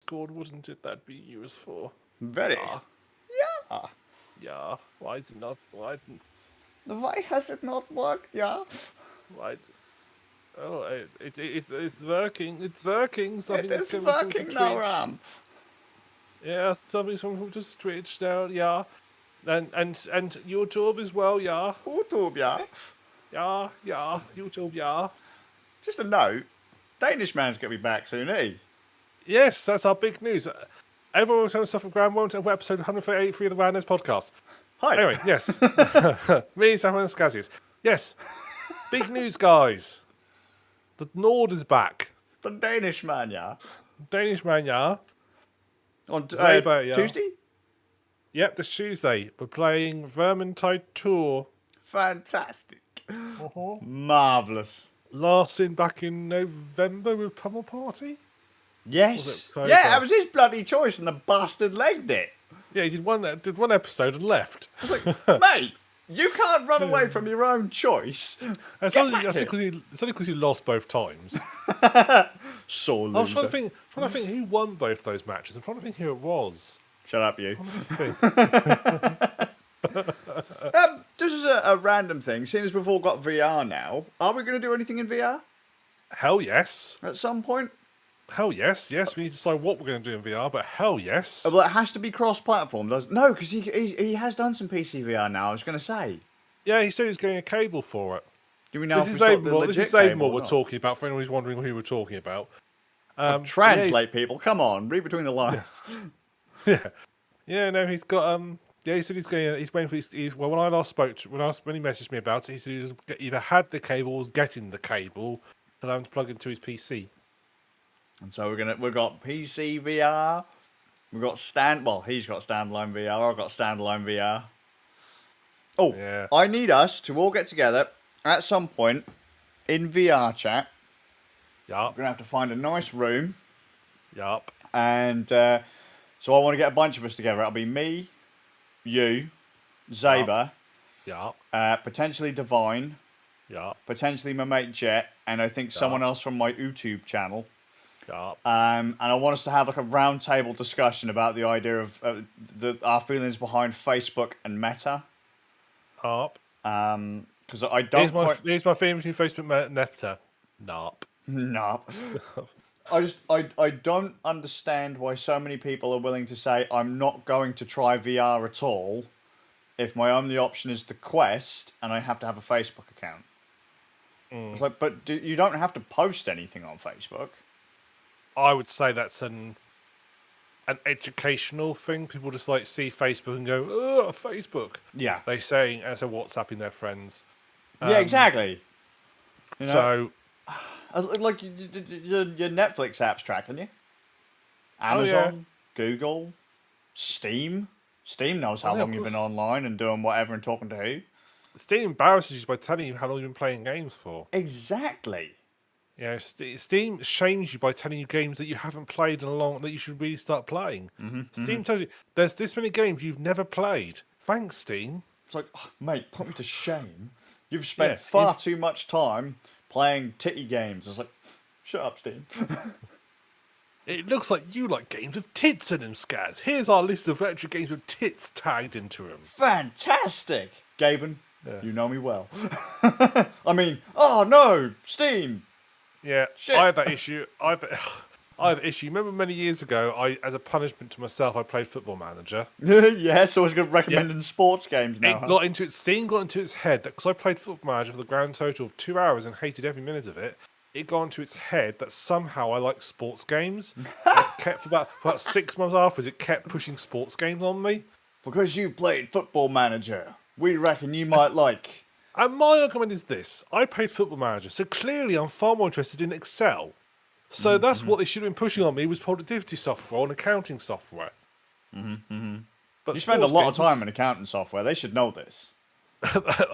Discord, wouldn't it? That'd be used for. Very. Yeah. Yeah. Yeah. Why is it not? Why has it not worked? Yeah. Why? Oh, it's working. It's working. It Something is is coming from working to now, Twitch. Ram. Yeah, something's coming from to Twitch now. Yeah, and YouTube as well. Yeah. YouTube, yeah. Yeah. YouTube. Yeah. Just a note. Danish man's gonna be back soon, eh? Yes, that's our big news. Everyone was having stuff from Grand Won't episode 183 of the Rounders podcast. Hi. Anyway, yes. Me, Sam, and Skazz. Yes. Big news, guys. The Nord is back. The Danish man, yeah. Danish man, yeah. On Zaber, yeah. Tuesday? Yep, this Tuesday. We're playing Vermintide Tour. Fantastic. Marvellous. Last seen back in November with Pummel Party. Yes. Yeah, that was his bloody choice and the bastard legged it. Yeah, he did one episode and left. I was like, mate, you can't run away from your own choice. It's only because you lost both times. Sore loser. I was trying to think who won both those matches. I'm trying to think who it was. Shut up, you. This is a random thing. Seeing as we've all got VR now, are we going to do anything in VR? Hell yes. At some point? Hell yes. Yes, we need to decide what we're going to do in VR, but hell yes. Well, it has to be cross-platform. No, because he has done some PC VR now, I was going to say. Yeah, he said he was getting a cable for it. Do we know This is Zaber we're talking about, for anyone who's wondering who we're talking about. Translate, people. Come on, read between the lines. Yeah, no, he's got he said he's waiting for well, when I last spoke to, when he messaged me about it, he said he either had the cable or was getting the cable to allow him to plug into his PC. And so we've got PC VR, we've got he's got standalone VR, I've got standalone VR. Oh, yeah. I need us to all get together at some point in VR chat. Yup. We're gonna have to find a nice room. Yup. And so I want to get a bunch of us together. It'll be me, you, Zaber, Yup. Potentially Divine, Yup. Potentially my mate Jet, and I think someone else from my YouTube channel. Yup. And I want us to have like a round table discussion about the idea of our feelings behind Facebook and Meta. Yup. Because I don't. Here's my famous new Facebook Meta. Nope. Nope. I don't understand why so many people are willing to say I'm not going to try VR at all if my only option is the Quest and I have to have a Facebook account. It's like, but you don't have to post anything on Facebook. I would say that's an educational thing. People just like see Facebook and go, "Oh, Facebook." Yeah. They saying as a WhatsApping their friends. Yeah, exactly. You know? So, like your Netflix app's tracking you. Amazon, Google, Steam. Steam knows how long you've been online and doing whatever and talking to who. Steam embarrasses you by telling you how long you've been playing games for. Exactly. You know, Steam shames you by telling you games that you haven't played in a long that you should really start playing. Steam tells you there's this many games you've never played. Thanks, Steam. It's like, oh, mate, put me to shame. You've spent far too much time playing titty games. It's like, shut up, Steam. It looks like you like games with tits in them, Skazz. Here's our list of retro games with tits tagged into them. Fantastic! Gaben, you know me well. I mean, oh no, Steam! Yeah, shit. I had that issue. I had an issue. Remember many years ago, as a punishment to myself, I played Football Manager. Yeah, so I was recommending sports games now. Steam got into its head that because I played Football Manager for the grand total of 2 hours and hated every minute of it, it got into its head that somehow I like sports games. Kept for about 6 months afterwards, it kept pushing sports games on me. Because you played Football Manager, we reckon you might like. And my argument is this: I played Football Manager, so clearly I'm far more interested in Excel. So that's what they should have been pushing on me was productivity software and accounting software. But you spend a lot of time in accounting software. They should know this.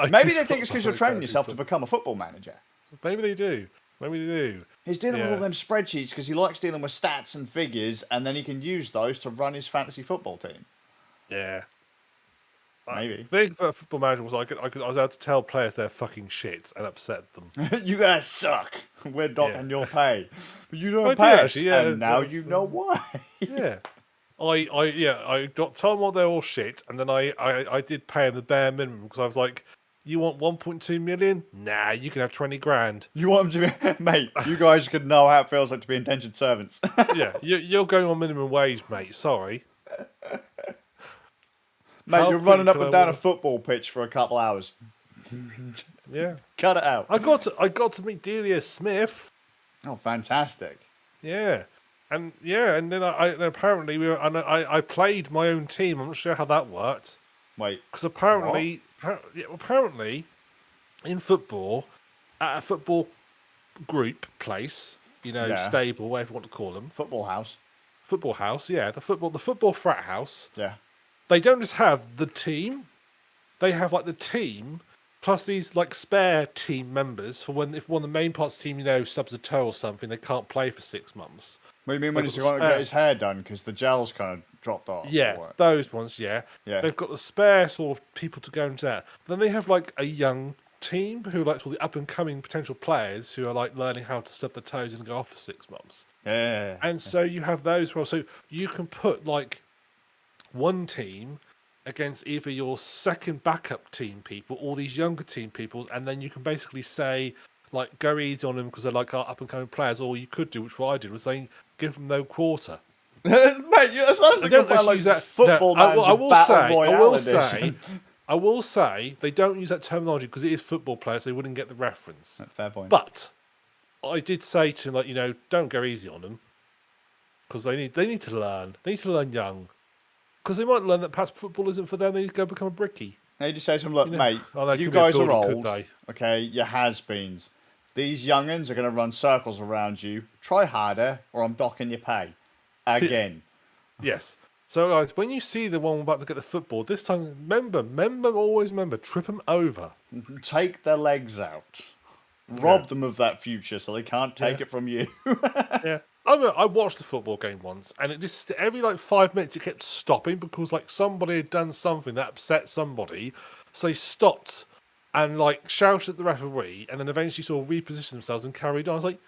Maybe they think it's because you're training yourself to become a football manager. Maybe they do. He's dealing with all them spreadsheets because he likes dealing with stats and figures, and then he can use those to run his fantasy football team. Yeah. Maybe. The thing about Football Manager was I was able to tell players they're fucking shit and upset them. You guys suck. We're docking your pay. But you don't I do pay us, actually, yeah, and now that's, you know why. Yeah. I told them all they're all shit, and then I did pay them the bare minimum because I was like, you want 1.2 million? Nah, you can have 20 grand. You want them to be... Mate, you guys could know how it feels like to be indentured servants. Yeah, you're going on minimum wage, mate. Sorry. Mate, How you're running up quick and can I down a football pitch for a couple hours. Yeah. Cut it out. I got to meet Delia Smith. Oh, fantastic. Yeah. And then apparently I played my own team. I'm not sure how that worked. Wait. Because apparently in football, at a football group place, stable, whatever you want to call them. Football house. Football house, yeah. The football frat house. Yeah. They don't just have the team. They have like the team plus these like spare team members for if one of the main parts of the team, stubs a toe or something, they can't play for 6 months. What do you mean when he's going to get his hair done because the gel's kind of dropped off? Yeah, those ones, yeah. They've got the spare sort of people to go into that. Then they have like a young team who are like all the up and coming potential players who are like learning how to stub their toes and go off for 6 months. Yeah. And so you have those. Well, so you can put like one team against either your second backup team people or these younger team peoples, and then you can basically say like go easy on them because they're like our up and coming players. Or you could do, which what I did was saying give them no quarter. Mate, that sounds like a football manager I will say they don't use that terminology because it is football players. So they wouldn't get the reference. Fair point. But I did say to them, don't go easy on them because they need to learn. They need to learn young because they might learn that perhaps football isn't for them. They need to go become a brickie. Now you just say to them, look, mate, you guys are old. Okay, you're has-beens. These young'uns are going to run circles around you. Try harder, or I'm docking your pay again. Yes. So guys, when you see the one about to get the football, this time always remember, trip them over. Take their legs out. Rob them of that future so they can't take it from you. Yeah. I watched the football game once, and it just every 5 minutes it kept stopping because somebody had done something that upset somebody, so they stopped and shouted at the referee, and then eventually sort of repositioned themselves and carried on. I was like,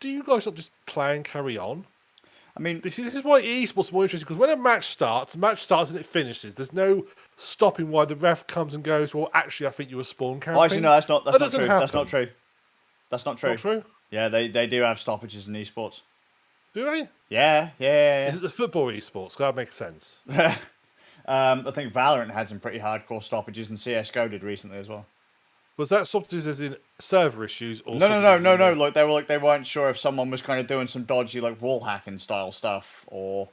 do you guys not just play and carry on? I mean, this is why esports is more interesting, because when a match starts and it finishes. There's no stopping why the ref comes and goes, well, actually, I think you were spawn camping. Oh, actually, no, that's not true. Happen. That's not true. That's not true. Not true? Yeah, they do have stoppages in esports. Do they? Yeah. Is it the football esports? That makes sense. I think Valorant had some pretty hardcore stoppages, and CS:GO did recently as well. Was that stoppages as in server issues? Or No. They weren't sure if someone was kind of doing some dodgy wall hacking style stuff, or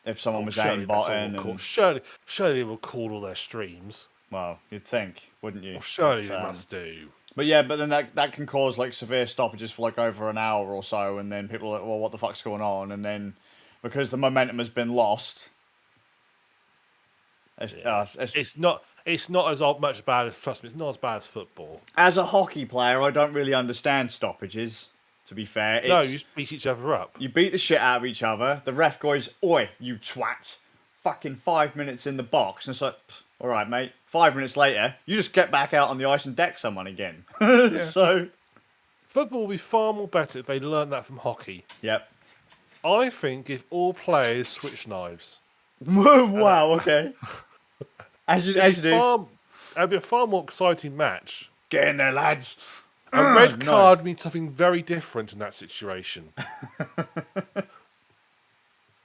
if someone was aimbotting. Surely they will call all their streams. Well, you'd think, wouldn't you? Well, surely they must do. But yeah, but then that can cause severe stoppages for over an hour or so, and then people are like, well, what the fuck's going on? And then because the momentum has been lost, it's not as much bad as, trust me, it's not as bad as football. As a hockey player, I don't really understand stoppages, to be fair. No, you just beat each other up. You beat the shit out of each other. The ref goes, oi, you twat. Fucking 5 minutes in the box. And it's like, all right, mate. 5 minutes later, you just get back out on the ice and deck someone again. So football would be far more better if they learned that from hockey. Yep. I think if all players switch knives. Wow, okay. As you do. It'd be a far more exciting match. Get in there, lads. A red card means something very different in that situation.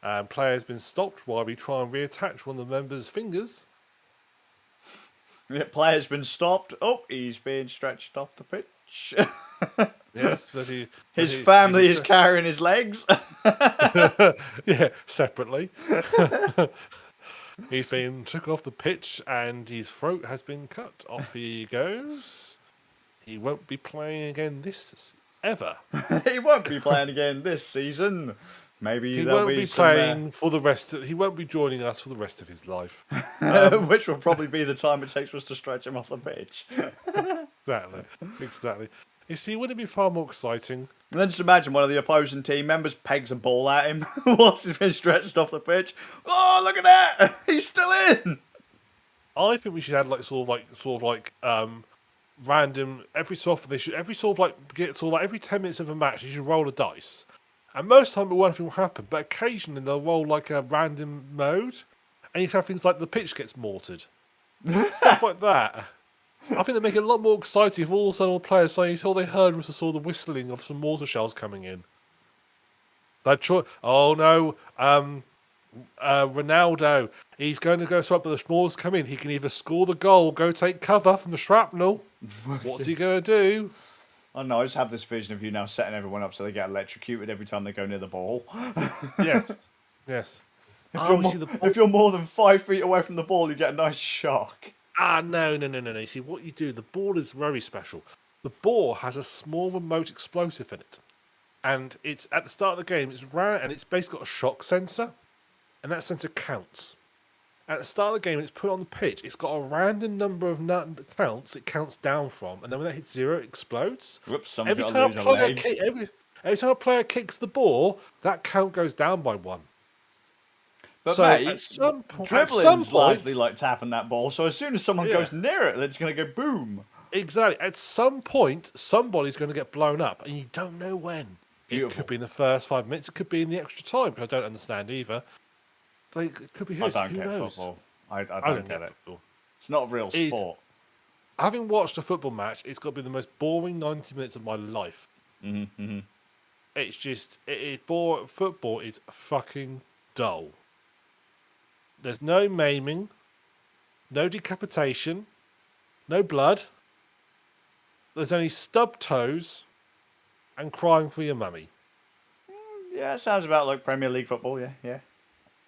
And player has been stopped while we try and reattach one of the members' fingers. The player's been stopped. Oh, he's being stretched off the pitch. Yes, his family is carrying his legs. Yeah, separately. He's been took off the pitch and his throat has been cut. Off he goes. He won't be playing again ever. He won't be playing again this season. Maybe he won't be playing for the rest. He won't be joining us for the rest of his life, which will probably be the time it takes for us to stretch him off the pitch. Exactly. You see, wouldn't it be far more exciting? And then just imagine one of the opposing team members pegs a ball at him whilst he's been stretched off the pitch. Oh, look at that! He's still in. I think we should add random every so often. They should every sort of like get sort of like every 10 minutes of a match. You should roll a dice, and most of the time nothing will happen. But occasionally they'll roll like a random mode, and you can have things like the pitch gets mortared, stuff like that. I think they make it a lot more exciting if all of a sudden all players saying all they heard was the whistling of some mortar shells coming in. Oh no, Ronaldo, he's going to go swap, but the small's come in. He can either score the goal or go take cover from the shrapnel. What's he going to do? I don't know, I just have this vision of you now setting everyone up so they get electrocuted every time they go near the ball. Yes. Yes. If you're more than 5 feet away from the ball, you get a nice shock. No. You see, what you do, the ball is very special. The ball has a small remote explosive in it. And it's at the start of the game, it's round, and it's basically got a shock sensor. And that sensor counts. At the start of the game, it's put on the pitch. It's got a random number of counts it counts down from. And then when that hits 0, it explodes. Whoops, Every time a player kicks the ball, that count goes down by 1. But so mate, at some point, dribbling's largely like tapping that ball. So as soon as someone goes near it, it's going to go boom. Exactly. At some point, somebody's going to get blown up, and you don't know when. Beautiful. It could be in the first 5 minutes. It could be in the extra time, which I don't understand either. It could be his. I don't Who get knows? football. I don't get it. Football. It's not a real sport. Having watched a football match, it's got to be the most boring 90 minutes of my life. Mm-hmm. It's just football is fucking dull. There's no maiming, no decapitation, no blood. There's only stubbed toes and crying for your mummy. Yeah, it sounds about like Premier League football, yeah.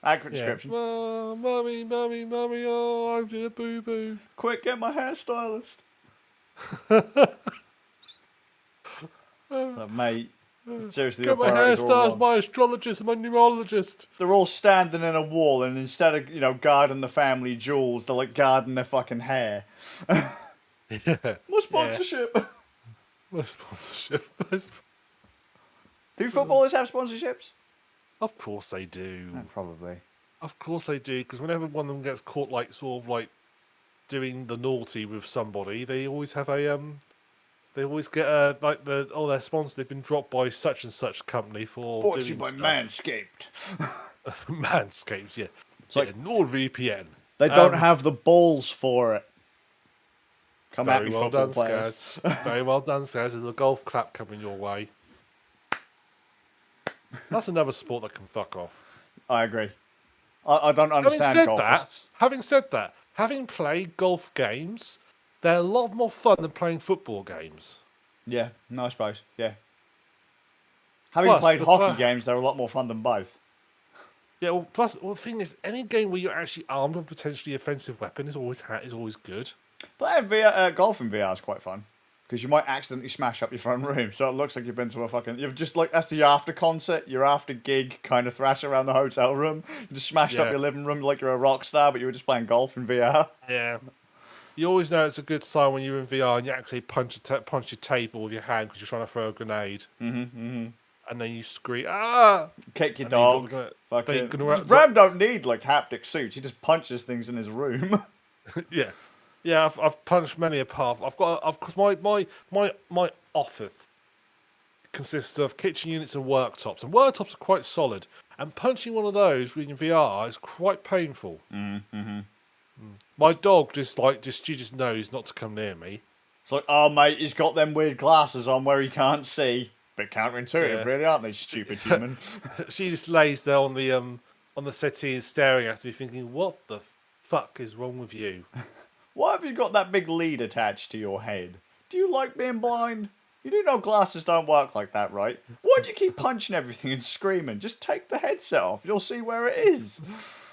Accurate description. Mummy, oh, I did a boo-boo. Quick, get my hairstylist. Mate, seriously, get my hairstylist, my astrologist, my numerologist. They're all standing in a wall, and instead of guarding the family jewels, they're like guarding their fucking hair. More sponsorship. More sponsorship. Do footballers have sponsorships? Of course they do. Probably. Of course they do, because whenever one of them gets caught, doing the naughty with somebody, they always have they always get their sponsor. They've been dropped by such and such company for. Brought to you by Manscaped. Manscaped, yeah. It's like NordVPN. They don't have the balls for it. Come at me, well football done, players. Skazz. Very well done, Skazz. There's a golf clap coming your way. That's another sport that can fuck off. I agree. I don't understand golfists. Having said that, having played golf games, they're a lot more fun than playing football games. Yeah, no, I suppose. Yeah. Having played hockey games, they're a lot more fun than both. Yeah, the thing is, any game where you're actually armed with a potentially offensive weapon is always good. But golf in VR is quite fun. Because you might accidentally smash up your front room, so it looks like you've been to you've just that's the after concert, your after gig kind of thrash around the hotel room. You just smashed up your living room like you're a rock star, but you were just playing golf in VR. Yeah. You always know it's a good sign when you're in VR and you actually punch your table with your hand because you're trying to throw a grenade. And then you scream, ah! Kick your dog. Ram don't need haptic suits. He just punches things in his room. Yeah. Yeah, I've punched many a path. Because my office consists of kitchen units and worktops are quite solid. And punching one of those in VR is quite painful. My dog she just knows not to come near me. It's like, oh mate, he's got them weird glasses on where he can't see. Bit counterintuitive, really, aren't they, stupid human? She just lays there on the settee and staring at me, thinking, "What the fuck is wrong with you?" Why have you got that big lead attached to your head? Do you like being blind? You do know glasses don't work like that, right? Why do you keep punching everything and screaming? Just take the headset off. You'll see where it is.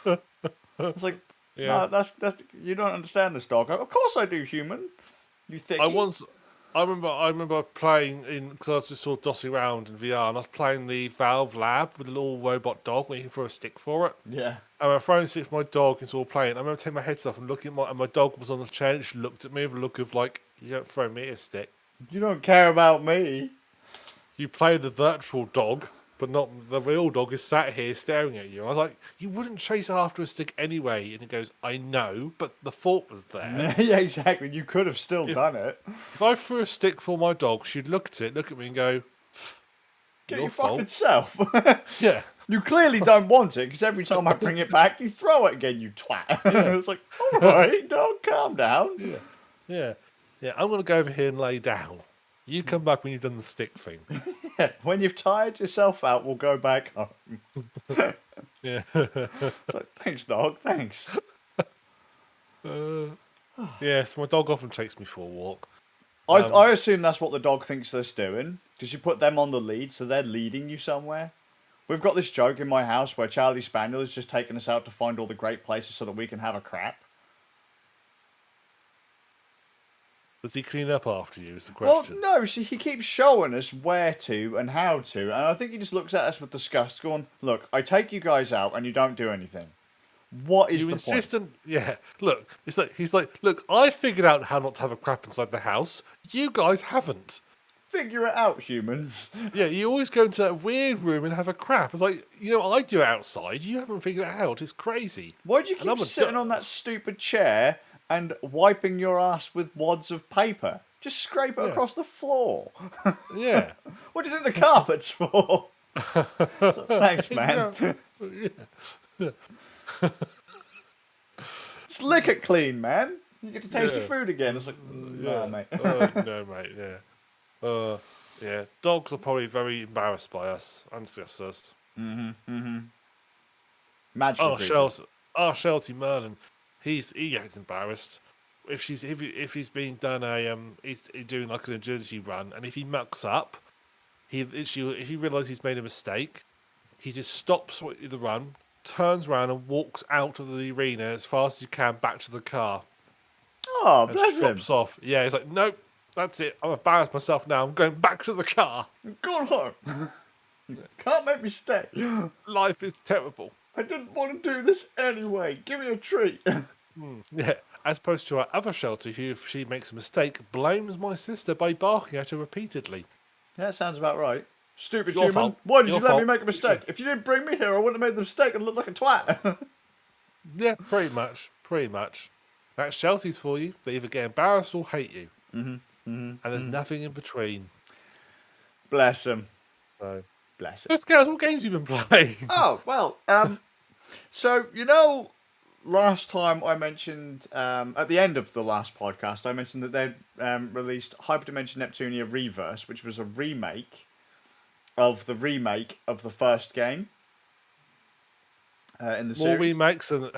It's like, no, that's you don't understand this, dog. Of course I do, human. You think I remember playing because I was just sort of dossing around in VR, and I was playing the Valve Lab with a little robot dog where you can throw a stick for it. Yeah. And I was throwing a stick for my dog and sort of playing. I remember taking my headset off and looking and my dog was on the chair and she looked at me with a look of you don't throw me a stick. You don't care about me. You play the virtual dog. but not the real dog is sat here staring at you. I was like, you wouldn't chase after a stick anyway. And he goes, I know, but the thought was there. Yeah, exactly. You could have still done it. If I threw a stick for my dog, she'd look at it, look at me and go, Get your your fault. fucking self. Yeah. You clearly don't want it, because every time I bring it back, you throw it again, you twat. Yeah. It's like, all right, dog, calm down. Yeah. Yeah. Yeah. I'm going to go over here and lay down. You come back when you've done the stick thing. Yeah, when you've tired yourself out, we'll go back home. Yeah. It's like, thanks, dog, thanks. Yes, my dog often takes me for a walk. I assume that's what the dog thinks they're doing, because you put them on the lead, so they're leading you somewhere. We've got this joke in my house where Charlie Spaniel is just taking us out to find all the great places so that we can have a crap. Does he clean up after you, is the Well, question. no, he keeps showing us where to and how to, and I think he just looks at us with disgust, going, look, I take you guys out and you don't do anything. What is You the insistent, yeah. Look, he's like, look, I figured out how not to have a crap inside the house. You guys haven't. Figure it out, humans. Yeah, you always go into that weird room and have a crap. It's like, I do it outside. You haven't figured it out. It's crazy. Why'd you keep sitting on that stupid chair and wiping your ass with wads of paper? Just scrape it across the floor. Yeah. What do you think the carpet's for? So, thanks, man. Just lick it clean, man. You get to taste your food again. It's like, no, mate. No, mate, yeah. Yeah, dogs are probably very embarrassed by us. And just us. Magical creatures. Shelty Merlin, he gets embarrassed if he's being done he's doing like an agility run, and if he mucks up, if he realizes he's made a mistake, he just stops the run, turns around and walks out of the arena as fast as he can back to the car. Oh, And bless him. drops off. Yeah, he's like, nope, that's it. I'm embarrassed myself now. I'm going back to the car. Go home. Can't make me stay. Life is terrible. I didn't want to do this anyway. Give me a treat. Yeah, as opposed to our other shelter, who, if she makes a mistake, blames my sister by barking at her repeatedly. Yeah, that sounds about right. Stupid Your human. fault. Why did Your you let me fault. make a mistake? If you didn't bring me here, I wouldn't have made the mistake and looked like a twat. Yeah, pretty much. That's Shelties for you. They either get embarrassed or hate you. And there's nothing in between. Bless him. So, Bless him. let's go. What games have you been playing? Oh, well, so, last time I mentioned, at the end of the last podcast, I mentioned that they'd released Hyperdimension Neptunia ReVerse, which was a remake of the first game in the More series. remakes and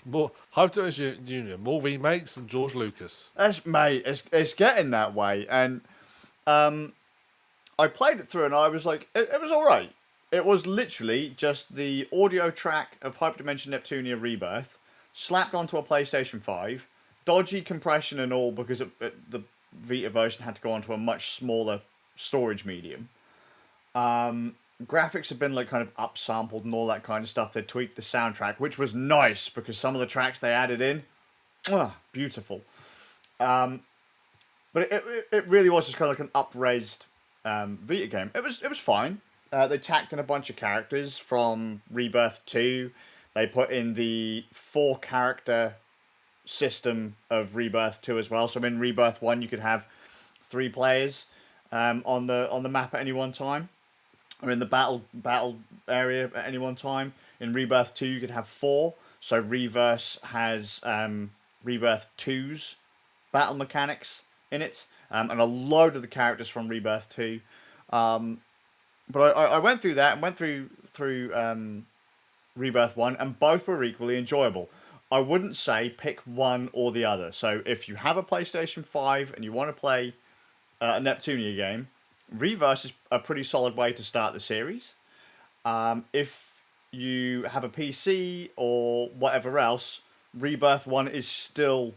more Hyperdimension Neptunia. More remakes than George Lucas. Mate, it's getting that way, and I played it through, and I was like, it was all right. It was literally just the audio track of Hyperdimension Neptunia Rebirth slapped onto a PlayStation 5, dodgy compression and all because the Vita version had to go onto a much smaller storage medium. Graphics have been like kind of upsampled and all that kind of stuff. They tweaked the soundtrack, which was nice because some of the tracks they added in, beautiful. But it really was just kind of like an upraised Vita game. It was fine. They tacked in a bunch of characters from Rebirth 2. They put in the 4-character system of Rebirth 2 as well. So in Rebirth 1, you could have 3 players on the map at any one time, or in the battle area at any one time. In Rebirth 2, you could have 4. So ReVerse has Rebirth 2's battle mechanics in it, and a load of the characters from Rebirth 2. But I went through that and went through Rebirth 1, and both were equally enjoyable. I wouldn't say pick one or the other. So if you have a PlayStation 5 and you want to play a Neptunia game, ReVerse is a pretty solid way to start the series. If you have a PC or whatever else, Rebirth 1 is still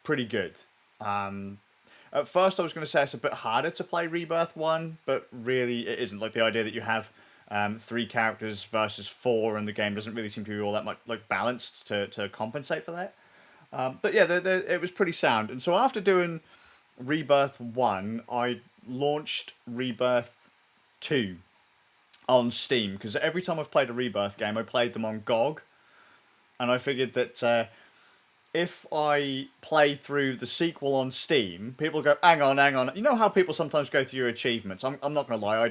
pretty good. At first I was going to say it's a bit harder to play Rebirth 1, but really it isn't. Like the idea that you have 3 characters versus 4 and the game doesn't really seem to be all that much like balanced to compensate for that. But yeah, it was pretty sound. And so after doing Rebirth 1, I launched Rebirth 2. on Steam, because every time I've played a Rebirth game, I played them on GOG, and I figured that if I play through the sequel on Steam, people go, hang on, hang on. You know how people sometimes go through your achievements? I'm not going to lie,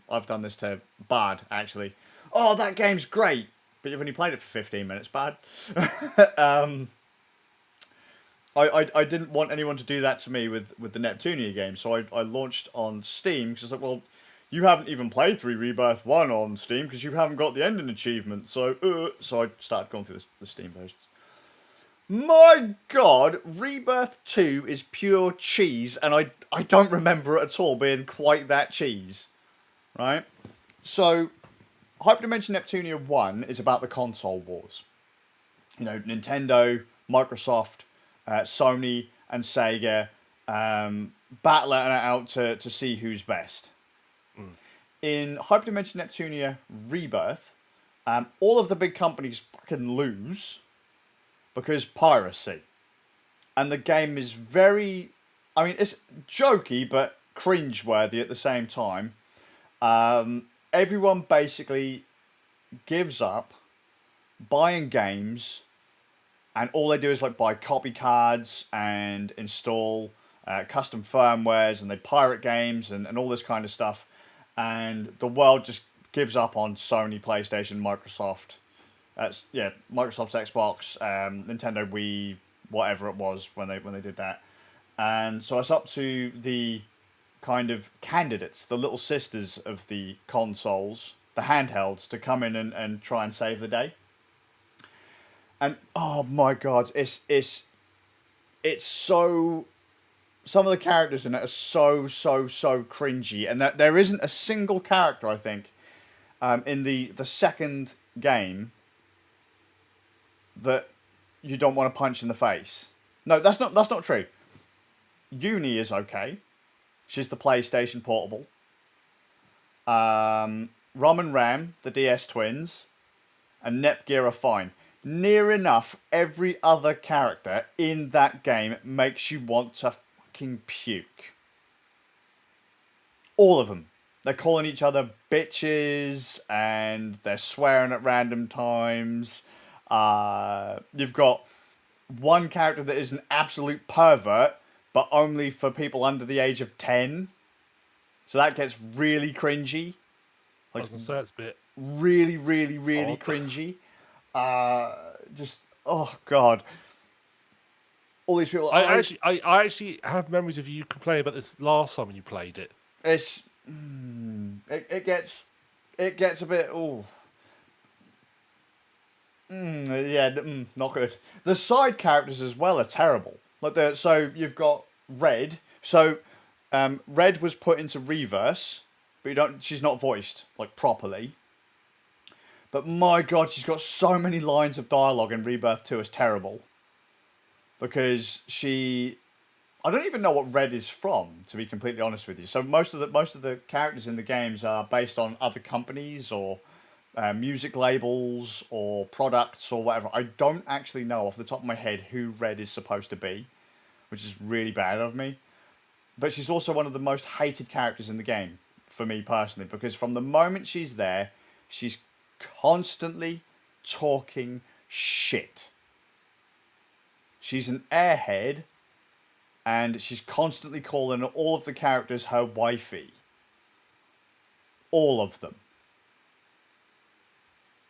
I've done this to Bard, actually. Oh, that game's great, but you've only played it for 15 minutes, Bard. I didn't want anyone to do that to me with the Neptunia game, so I launched on Steam, because I was like, well, you haven't even played through Rebirth 1 on Steam, because you haven't got the ending achievement, so I started going through the Steam versions. My God, Rebirth 2 is pure cheese, and I don't remember it at all being quite that cheese, right? So, Hyperdimension Neptunia 1 is about the console wars. You know, Nintendo, Microsoft, Sony, and Sega battling it out to see who's best. In Hyperdimension Neptunia Rebirth, all of the big companies fucking lose because piracy. And the game is very... I mean, it's jokey, but cringeworthy at the same time. Everyone basically gives up buying games, and all they do is like buy copy cards and install custom firmwares, and they pirate games and all this kind of stuff. And the world just gives up on Sony, PlayStation, Microsoft. Microsoft's Xbox, Nintendo Wii, whatever it was when they did that. And so it's up to the kind of candidates, the little sisters of the consoles, the handhelds, to come in and try and save the day. And oh my God, it's so... Some of the characters in it are so cringy, and that there isn't a single character, I think, in the second game that you don't want to punch in the face. No, that's not true. Uni is okay. She's the PlayStation Portable. Rom and Ram, the DS twins, and Nepgear are fine. Near enough, every other character in that game makes you want to fucking puke. All of them. They're calling each other bitches, and they're swearing at random times. You've got one character that is an absolute pervert, but only for people under the age of 10. So that gets really cringy. Like, I was gonna say it's a bit really odd. cringy. Just, oh God. All these people. I actually have memories of you complaining about this last time you played it. It's it gets a bit not good. The side characters as well are terrible. Like so you've got Red. So Red was put into ReVerse, but she's not voiced like properly. But my God, she's got so many lines of dialogue in Rebirth 2. It's terrible. Because I don't even know what Red is from, to be completely honest with you. So most of the characters in the games are based on other companies or music labels or products or whatever. I don't actually know off the top of my head who Red is supposed to be, which is really bad of me. But she's also one of the most hated characters in the game, for me personally, because from the moment she's there, she's constantly talking shit. She's an airhead, and she's constantly calling all of the characters her wifey. All of them.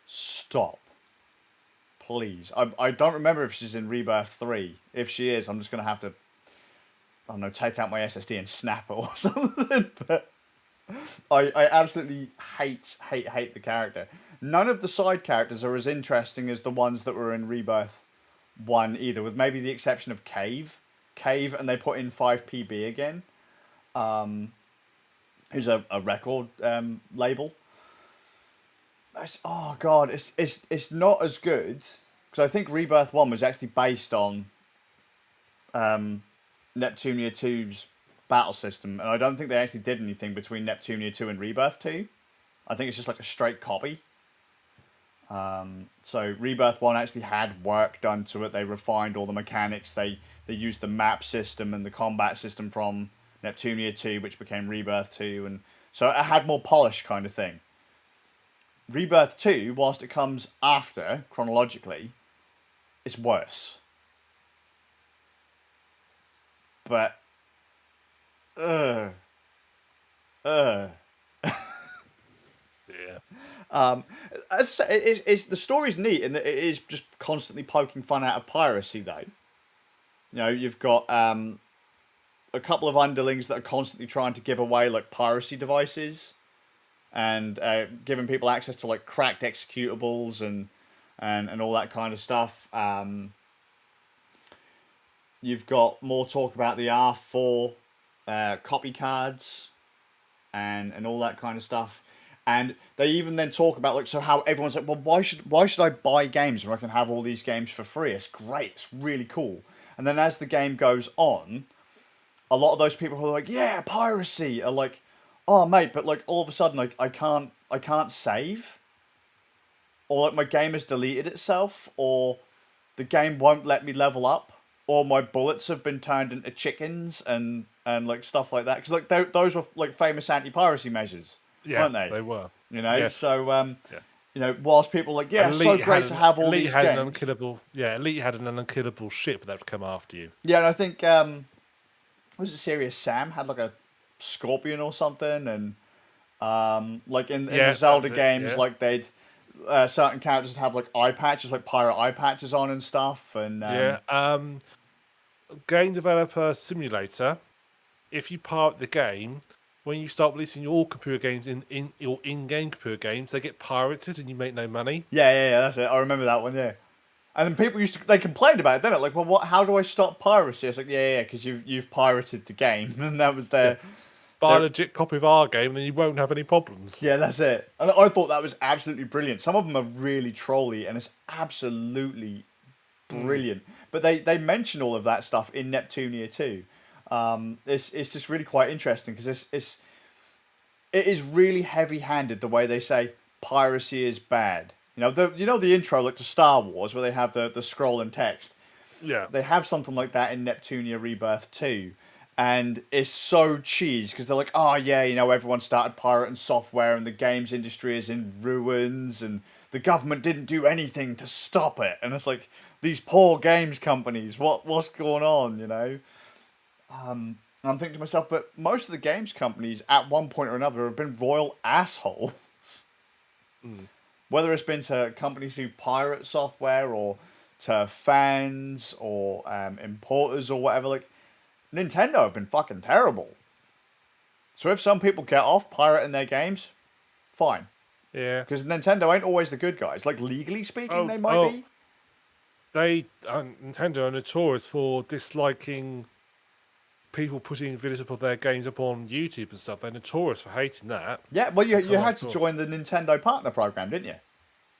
Stop. Please. I don't remember if she's in Rebirth 3. If she is, I'm just going to have to, I don't know, take out my SSD and snap it or something. But I absolutely hate the character. None of the side characters are as interesting as the ones that were in Rebirth 1 either, with maybe the exception of Cave, and they put in 5PB again, who's a record label. Oh God, it's not as good, because I think Rebirth 1 was actually based on Neptunia 2's battle system, and I don't think they actually did anything between Neptunia 2 and Rebirth 2. I think it's just like a straight copy. So Rebirth 1 actually had work done to it. They refined all the mechanics. They used the map system and the combat system from Neptunia 2, which became Rebirth 2, and so it had more polish kind of thing. Rebirth 2, whilst it comes after, chronologically, it's worse. But, Yeah. it's the story's neat in that it is just constantly poking fun out of piracy, though. You know, you've got a couple of underlings that are constantly trying to give away like piracy devices, and giving people access to like cracked executables and all that kind of stuff. You've got more talk about the R4 copy cards and all that kind of stuff. And they even then talk about like, so how everyone's like, well, why should I buy games when I can have all these games for free? It's great, it's really cool. And then as the game goes on, a lot of those people who are like, yeah, piracy, are like, oh mate, but like all of a sudden like I can't save, or like my game has deleted itself, or the game won't let me level up, or my bullets have been turned into chickens and like stuff like that. Because like those were like famous anti-piracy measures, weren't they? They were. You know, Yes. So you know, whilst people are like, yeah, it's so great to have all these games. Elite had an unkillable ship that would come after you. Yeah, and I think was it Serious Sam had like a scorpion or something, and like in the Zelda games, like they'd certain characters have like eye patches, like pirate eye patches on and stuff, and Game Developer Simulator. If you pirate the game, when you start releasing your computer games in your in-game computer games, they get pirated and you make no money. Yeah, that's it. I remember that one. Yeah, and then people they complained about it, didn't it? Like, well, what? How do I stop piracy? It's like, yeah, because you've pirated the game, and that was their. Buy a legit copy of our game, and then you won't have any problems. Yeah, that's it. And I thought that was absolutely brilliant. Some of them are really trolly, and it's absolutely brilliant. But they mention all of that stuff in Neptunia too. It's just really quite interesting because it is really heavy-handed the way they say piracy is bad. You know the intro like to Star Wars where they have the scroll and text. Yeah, they have something like that in Neptunia Rebirth 2. And it's so cheese because they're like, oh yeah, you know, everyone started pirating software and the games industry is in ruins and the government didn't do anything to stop it. And it's like, these poor games companies, what's going on, you know? And I'm thinking to myself, but most of the games companies at one point or another have been royal assholes. Whether it's been to companies who pirate software or to fans or importers or whatever, like, Nintendo have been fucking terrible. So if some people get off pirating their games, fine. Yeah. Because Nintendo ain't always the good guys. Like, legally speaking, they might be. Nintendo are notorious for disliking people putting videos of their games up on YouTube and stuff. They're notorious for hating that. Yeah, well, you had to join the Nintendo Partner Program, didn't you?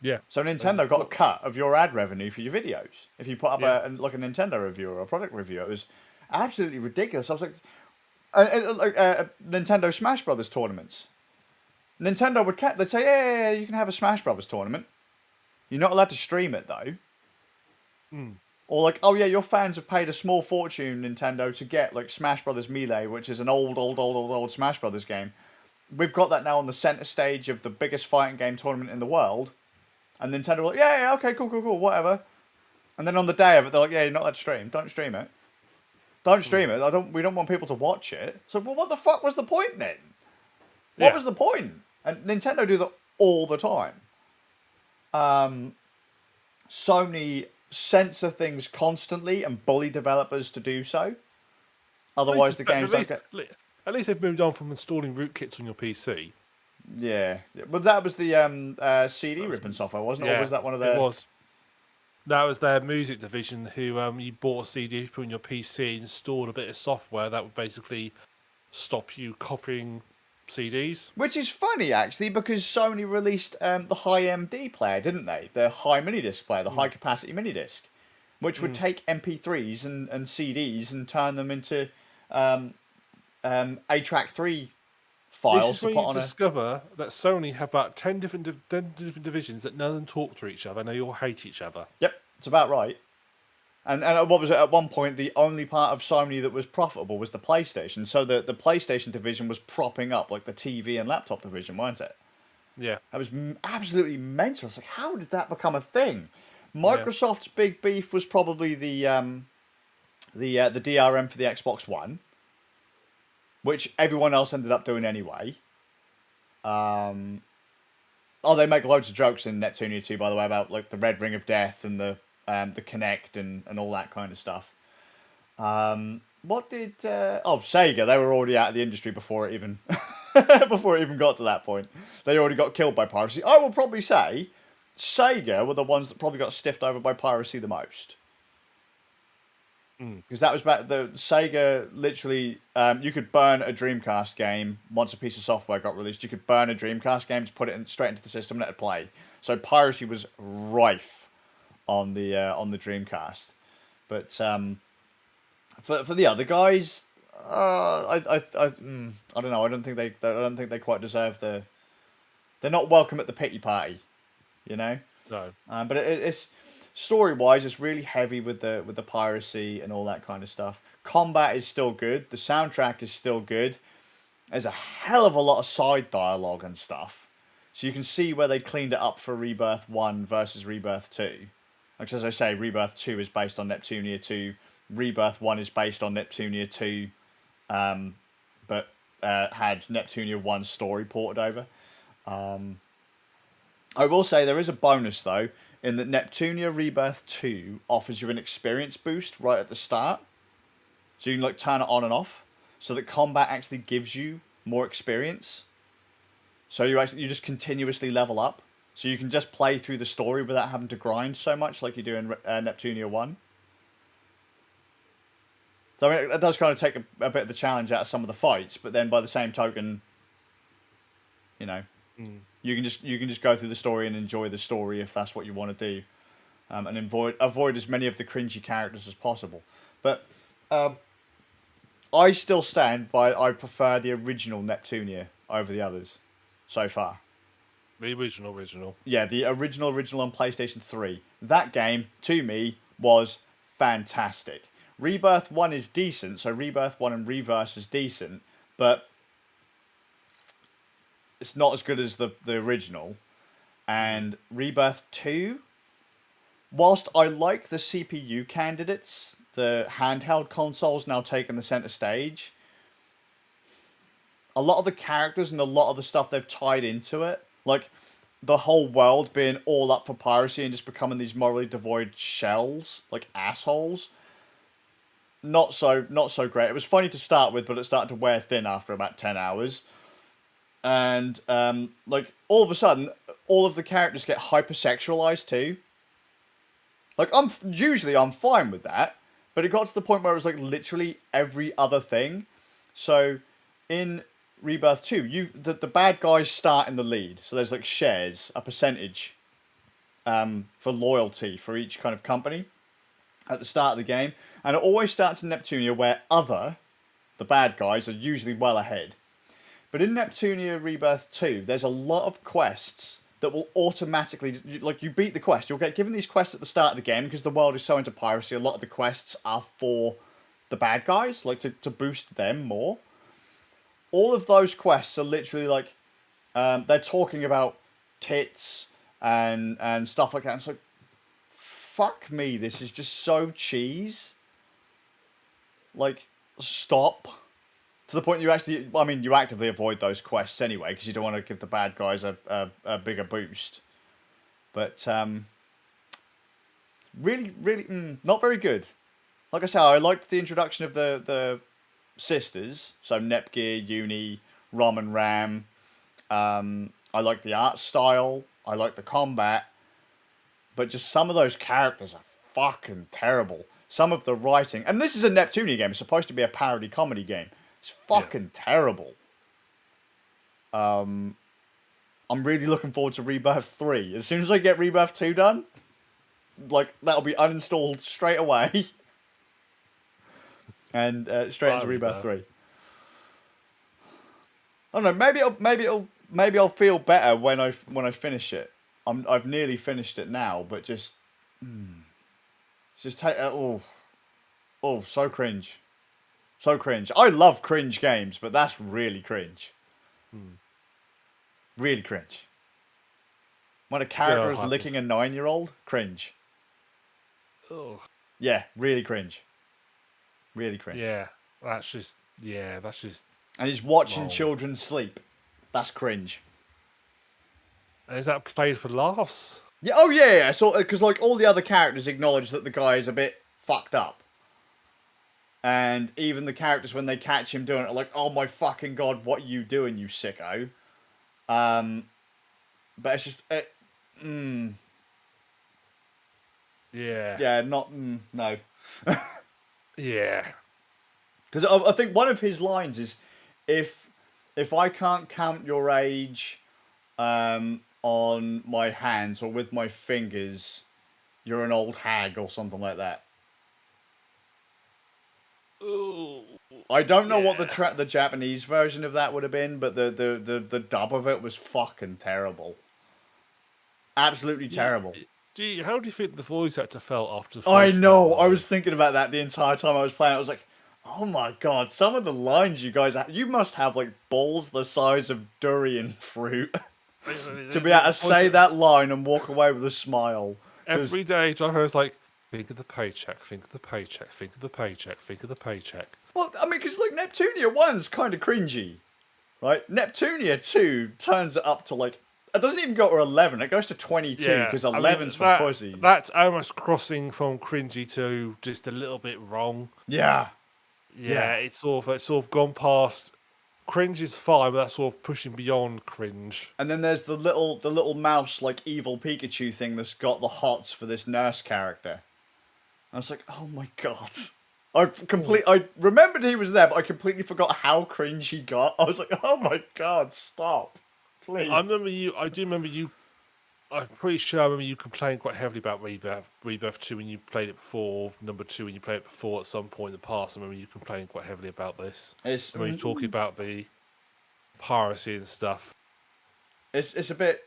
Yeah. So Nintendo got a cut of your ad revenue for your videos. If you put up a Nintendo review or a product review, it was absolutely ridiculous. I was like, Nintendo Smash Brothers tournaments. Nintendo they'd say, yeah, you can have a Smash Brothers tournament. You're not allowed to stream it though. Or like, oh yeah, your fans have paid a small fortune, Nintendo, to get like Smash Brothers Melee, which is an old Smash Brothers game. We've got that now on the center stage of the biggest fighting game tournament in the world. And Nintendo were like, yeah, okay, cool, whatever. And then on the day of it, they're like, yeah, you're not allowed to stream. Don't stream it. Don't stream it. We don't want people to watch it. So, well, what the fuck was the point then? What was the point? And Nintendo do that all the time. Sony censor things constantly and bully developers to do so. Otherwise, the games don't get. At least they've moved on from installing rootkits on your PC. Yeah, but that was the CD ripping software, wasn't it? Or was that one of their? It was. That was their music division who you bought a CD, put in your PC, installed a bit of software that would basically stop you copying CDs. Which is funny, actually, because Sony released the high MD player, didn't they? The high minidisc player, the high capacity minidisc, which would take MP3s and CDs and turn them into A-Track 3 files. This is when you discover that Sony have about 10 different divisions that none of them talk to each other and they all hate each other. Yep, it's about right. And what was it? At one point, the only part of Sony that was profitable was the PlayStation. So the PlayStation division was propping up like the TV and laptop division, weren't it? Yeah. That was absolutely mental. It's like, how did that become a thing? Microsoft's big beef was probably the DRM for the Xbox One, which everyone else ended up doing anyway. They make loads of jokes in Neptunia 2, by the way, about like the Red Ring of Death and the Kinect and all that kind of stuff. What did Sega? They were already out of the industry before it even before it even got to that point. They already got killed by piracy. I will probably say Sega were the ones that probably got stiffed over by piracy the most. Because that was back the Sega literally you could burn a Dreamcast game once a piece of software got released. You could burn a Dreamcast game to put it straight into the system and let it play. So piracy was rife on the Dreamcast. But for the other guys, I don't know. I don't think they quite deserve the. They're not welcome at the pity party, you know. No. But it's story-wise, it's really heavy with the piracy and all that kind of stuff. Combat is still good. The soundtrack is still good. There's a hell of a lot of side dialogue and stuff. So you can see where they cleaned it up for Rebirth 1 versus Rebirth 2. Like, as I say, Rebirth 2 is based on Neptunia 2. Rebirth 1 is based on Neptunia 2, but had Neptunia 1 story ported over. I will say there is a bonus, though, in that Neptunia Rebirth 2 offers you an experience boost right at the start. So you can like turn it on and off, so that combat actually gives you more experience. So you just continuously level up. So you can just play through the story without having to grind so much like you do in Neptunia 1. So I mean, it does kind of take a bit of the challenge out of some of the fights, but then by the same token, you know, you can just go through the story and enjoy the story if that's what you want to do, and avoid as many of the cringy characters as possible. But I still stand by I prefer the original Neptunia over the others so far. The original. Yeah, the original on PlayStation 3. That game, to me, was fantastic. Rebirth 1 is decent, so Rebirth 1 and ReVerse is decent, but it's not as good as the original. And Rebirth 2, whilst I like the CPU candidates, the handheld consoles now taking the center stage, a lot of the characters and a lot of the stuff they've tied into it, like the whole world being all up for piracy and just becoming these morally devoid shells, like assholes, not so great. It was funny to start with, but it started to wear thin after about 10 hours. And like all of a sudden, all of the characters get hypersexualized too. Like I'm fine with that, but it got to the point where it was like literally every other thing. So in Rebirth 2, the bad guys start in the lead. So there's like shares, a percentage for loyalty for each kind of company at the start of the game. And it always starts in Neptunia where the bad guys, are usually well ahead. But in Neptunia Rebirth 2, there's a lot of quests that will automatically, like you beat the quest, you'll get given these quests at the start of the game because the world is so into piracy. A lot of the quests are for the bad guys, like to boost them more. All of those quests are literally like, they're talking about tits and stuff like that. And it's like, fuck me, this is just so cheese. Like, stop. To the point you actively avoid those quests anyway, because you don't want to give the bad guys a bigger boost. But, really, not very good. Like I said, I liked the introduction of the sisters, so Nepgear, Uni, Rom and Ram. I like the art style, I like the combat, but just some of those characters are fucking terrible. Some of the writing, and this is a Neptunia game, it's supposed to be a parody comedy game. It's fucking terrible. I'm really looking forward to Rebirth 3. As soon as I get Rebirth 2 done, like, that'll be uninstalled straight away. And straight into Rebirth 3. I don't know, maybe I'll feel better when I finish it. I've nearly finished it now, but just take so cringe. So cringe. I love cringe games, but that's really cringe. Really cringe. When a character Yeah, is licking a 9-year-old, cringe. Ugh. Yeah, really cringe. Really cringe. Yeah, that's just And he's watching wrong. children sleep. That's cringe. And is that played for laughs? Yeah. Oh yeah. So because like all the other characters acknowledge that the guy is a bit fucked up, and even the characters when they catch him doing it are like, "Oh my fucking god, what are you doing, you sicko?" But it's just Yeah. yeah, not no. Yeah. Because I think one of his lines is, if I can't count your age, on my hands or with my fingers, you're an old hag or something like that. Ooh. I don't know what the Japanese version of that would have been, but the dub of it was fucking terrible. Absolutely terrible. How do you think the voice actor felt after? I know. I was thinking about that the entire time I was playing. I was like, oh my god, some of the lines you guys have, you must have like balls the size of durian fruit to be able to say that line and walk away with a smile. Every day, John was like, think of the paycheck, think of the paycheck, think of the paycheck, think of the paycheck. Well, I mean, because like Neptunia 1's kind of cringy, right? Neptunia 2 turns it up to like, it doesn't even go to 11, it goes to 22 because 11's for pussies. That's almost crossing from cringy to just a little bit wrong. Yeah. Yeah, it's sort of gone past. Cringe is fine, but that's sort of pushing beyond cringe. And then there's the little mouse like evil Pikachu thing that's got the hots for this nurse character. I was like, oh my god. I remembered he was there, but I completely forgot how cringe he got. I was like, oh my god, stop. Please. I do remember you. I'm pretty sure I remember you complaining quite heavily about Rebirth 2 when you played it before, number 2 when you played it before at some point in the past. I remember you complaining quite heavily about this. When you're talking about the piracy and stuff. It's a bit.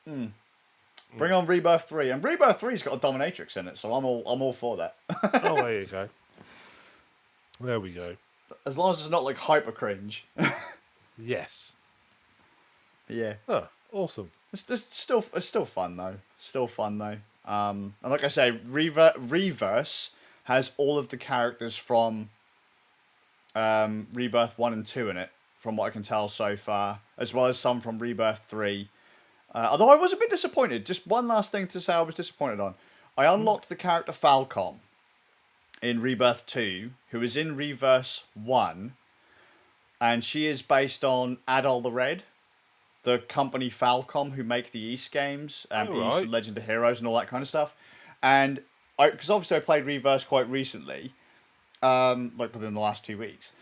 Bring on Rebirth 3, and Rebirth 3's got a dominatrix in it, so I'm all for that. Oh, there you go. There we go. As long as it's not like hyper cringe. Yes. But yeah. Oh, awesome. It's still fun though. Still fun though. And like I say, ReVerse has all of the characters from Rebirth 1 and 2 in it, from what I can tell so far, as well as some from Rebirth 3. Although I was a bit disappointed. Just one last thing to say I was disappointed on. I unlocked the character Falcom in Rebirth 2, who is in ReVerse 1, and she is based on Adol the Red, the company Falcom who make the East games, East Legend of Heroes and all that kind of stuff. And because obviously I played ReVerse quite recently, like within the last 2 weeks.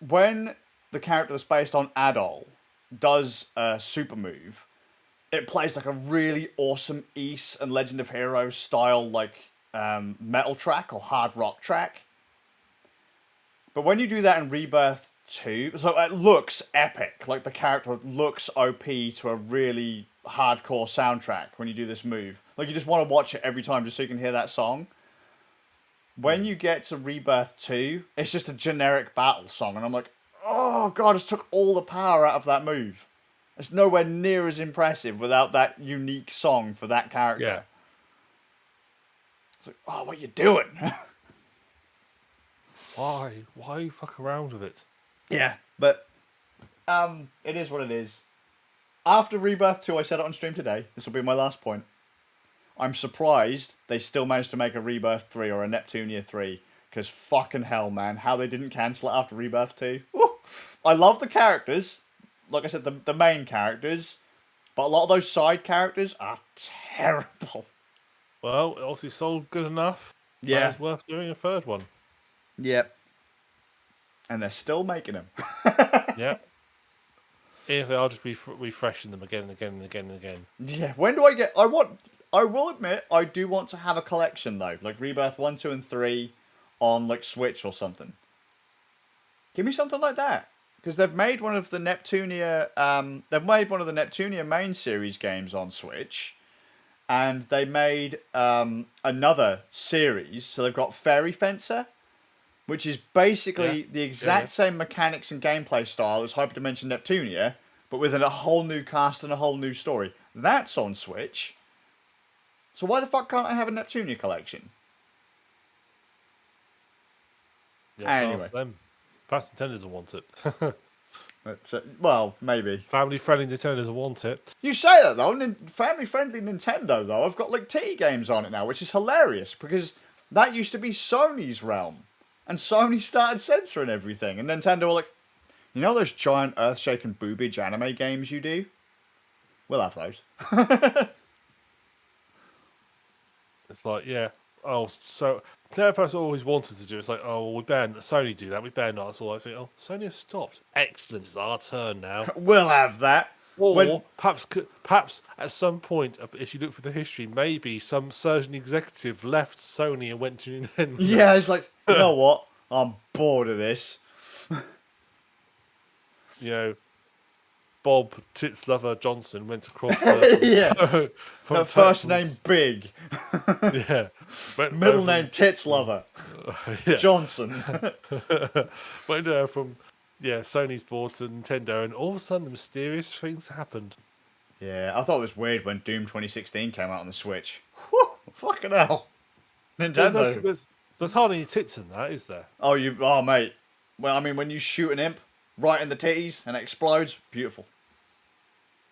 When the character that's based on Adol does a super move, it plays like a really awesome East and Legend of Heroes style like metal track or hard rock track. But when you do that in Rebirth 2, so it looks epic. Like the character looks OP to a really hardcore soundtrack when you do this move. Like you just want to watch it every time just so you can hear that song. When you get to Rebirth 2, it's just a generic battle song, and I'm like, oh god, it just took all the power out of that move. It's nowhere near as impressive without that unique song for that character. Yeah. It's like, oh, what are you doing? Why fuck around with it? Yeah, but it is what it is. After Rebirth 2, I said it on stream today, this will be my last point. I'm surprised they still managed to make a Rebirth 3 or a Neptunia 3. Because fucking hell, man, how they didn't cancel it after Rebirth 2. Woo! I love the characters. Like I said, the main characters. But a lot of those side characters are terrible. Well, it obviously sold good enough. Yeah. It's worth doing a third one. Yep. And they're still making them. Yep. If they are just refreshing them again and again and again and again. Yeah, when do I get... I will admit, I do want to have a collection, though. Like Rebirth 1, 2, and 3 on, like, Switch or something. Give me something like that. Because they've made one of the Neptunia... they've made one of the Neptunia main series games on Switch. And they made another series. So they've got Fairy Fencer, which is basically the exact same mechanics and gameplay style as Hyperdimension Neptunia, but with a whole new cast and a whole new story. That's on Switch. So why the fuck can't I have a Neptunia collection? Yeah, Anyway. ask them. Perhaps Nintendo doesn't want it. But, well, maybe. Family-friendly Nintendo doesn't want it. You say that though. Family-friendly Nintendo though. I've got like titty games on it now, which is hilarious because that used to be Sony's realm, and Sony started censoring everything, and Nintendo were like, you know those giant earth-shaking boobage anime games you do? We'll have those. It's like, yeah. Oh, so Nintendo always wanted to do. It's like, oh, well, we better Sony do that. We better not. That's all I think. Oh, Sony has stopped. Excellent. It's our turn now. We'll have that. Or perhaps at some point, if you look for the history, maybe some certain executive left Sony and went to Nintendo. Yeah, it's like, you know what? I'm bored of this. You know, Bob Tits Lover Johnson went across the Yeah. from First name Big. Yeah. Middle name Tits Lover. Yeah. Johnson. Went from Sony's board to Nintendo, and all of a sudden, the mysterious things happened. Yeah, I thought it was weird when Doom 2016 came out on the Switch. Whew, fucking hell. Nintendo. There's hardly any tits in that, is there? Oh, mate. Well, I mean, when you shoot an imp right in the titties and it explodes, beautiful.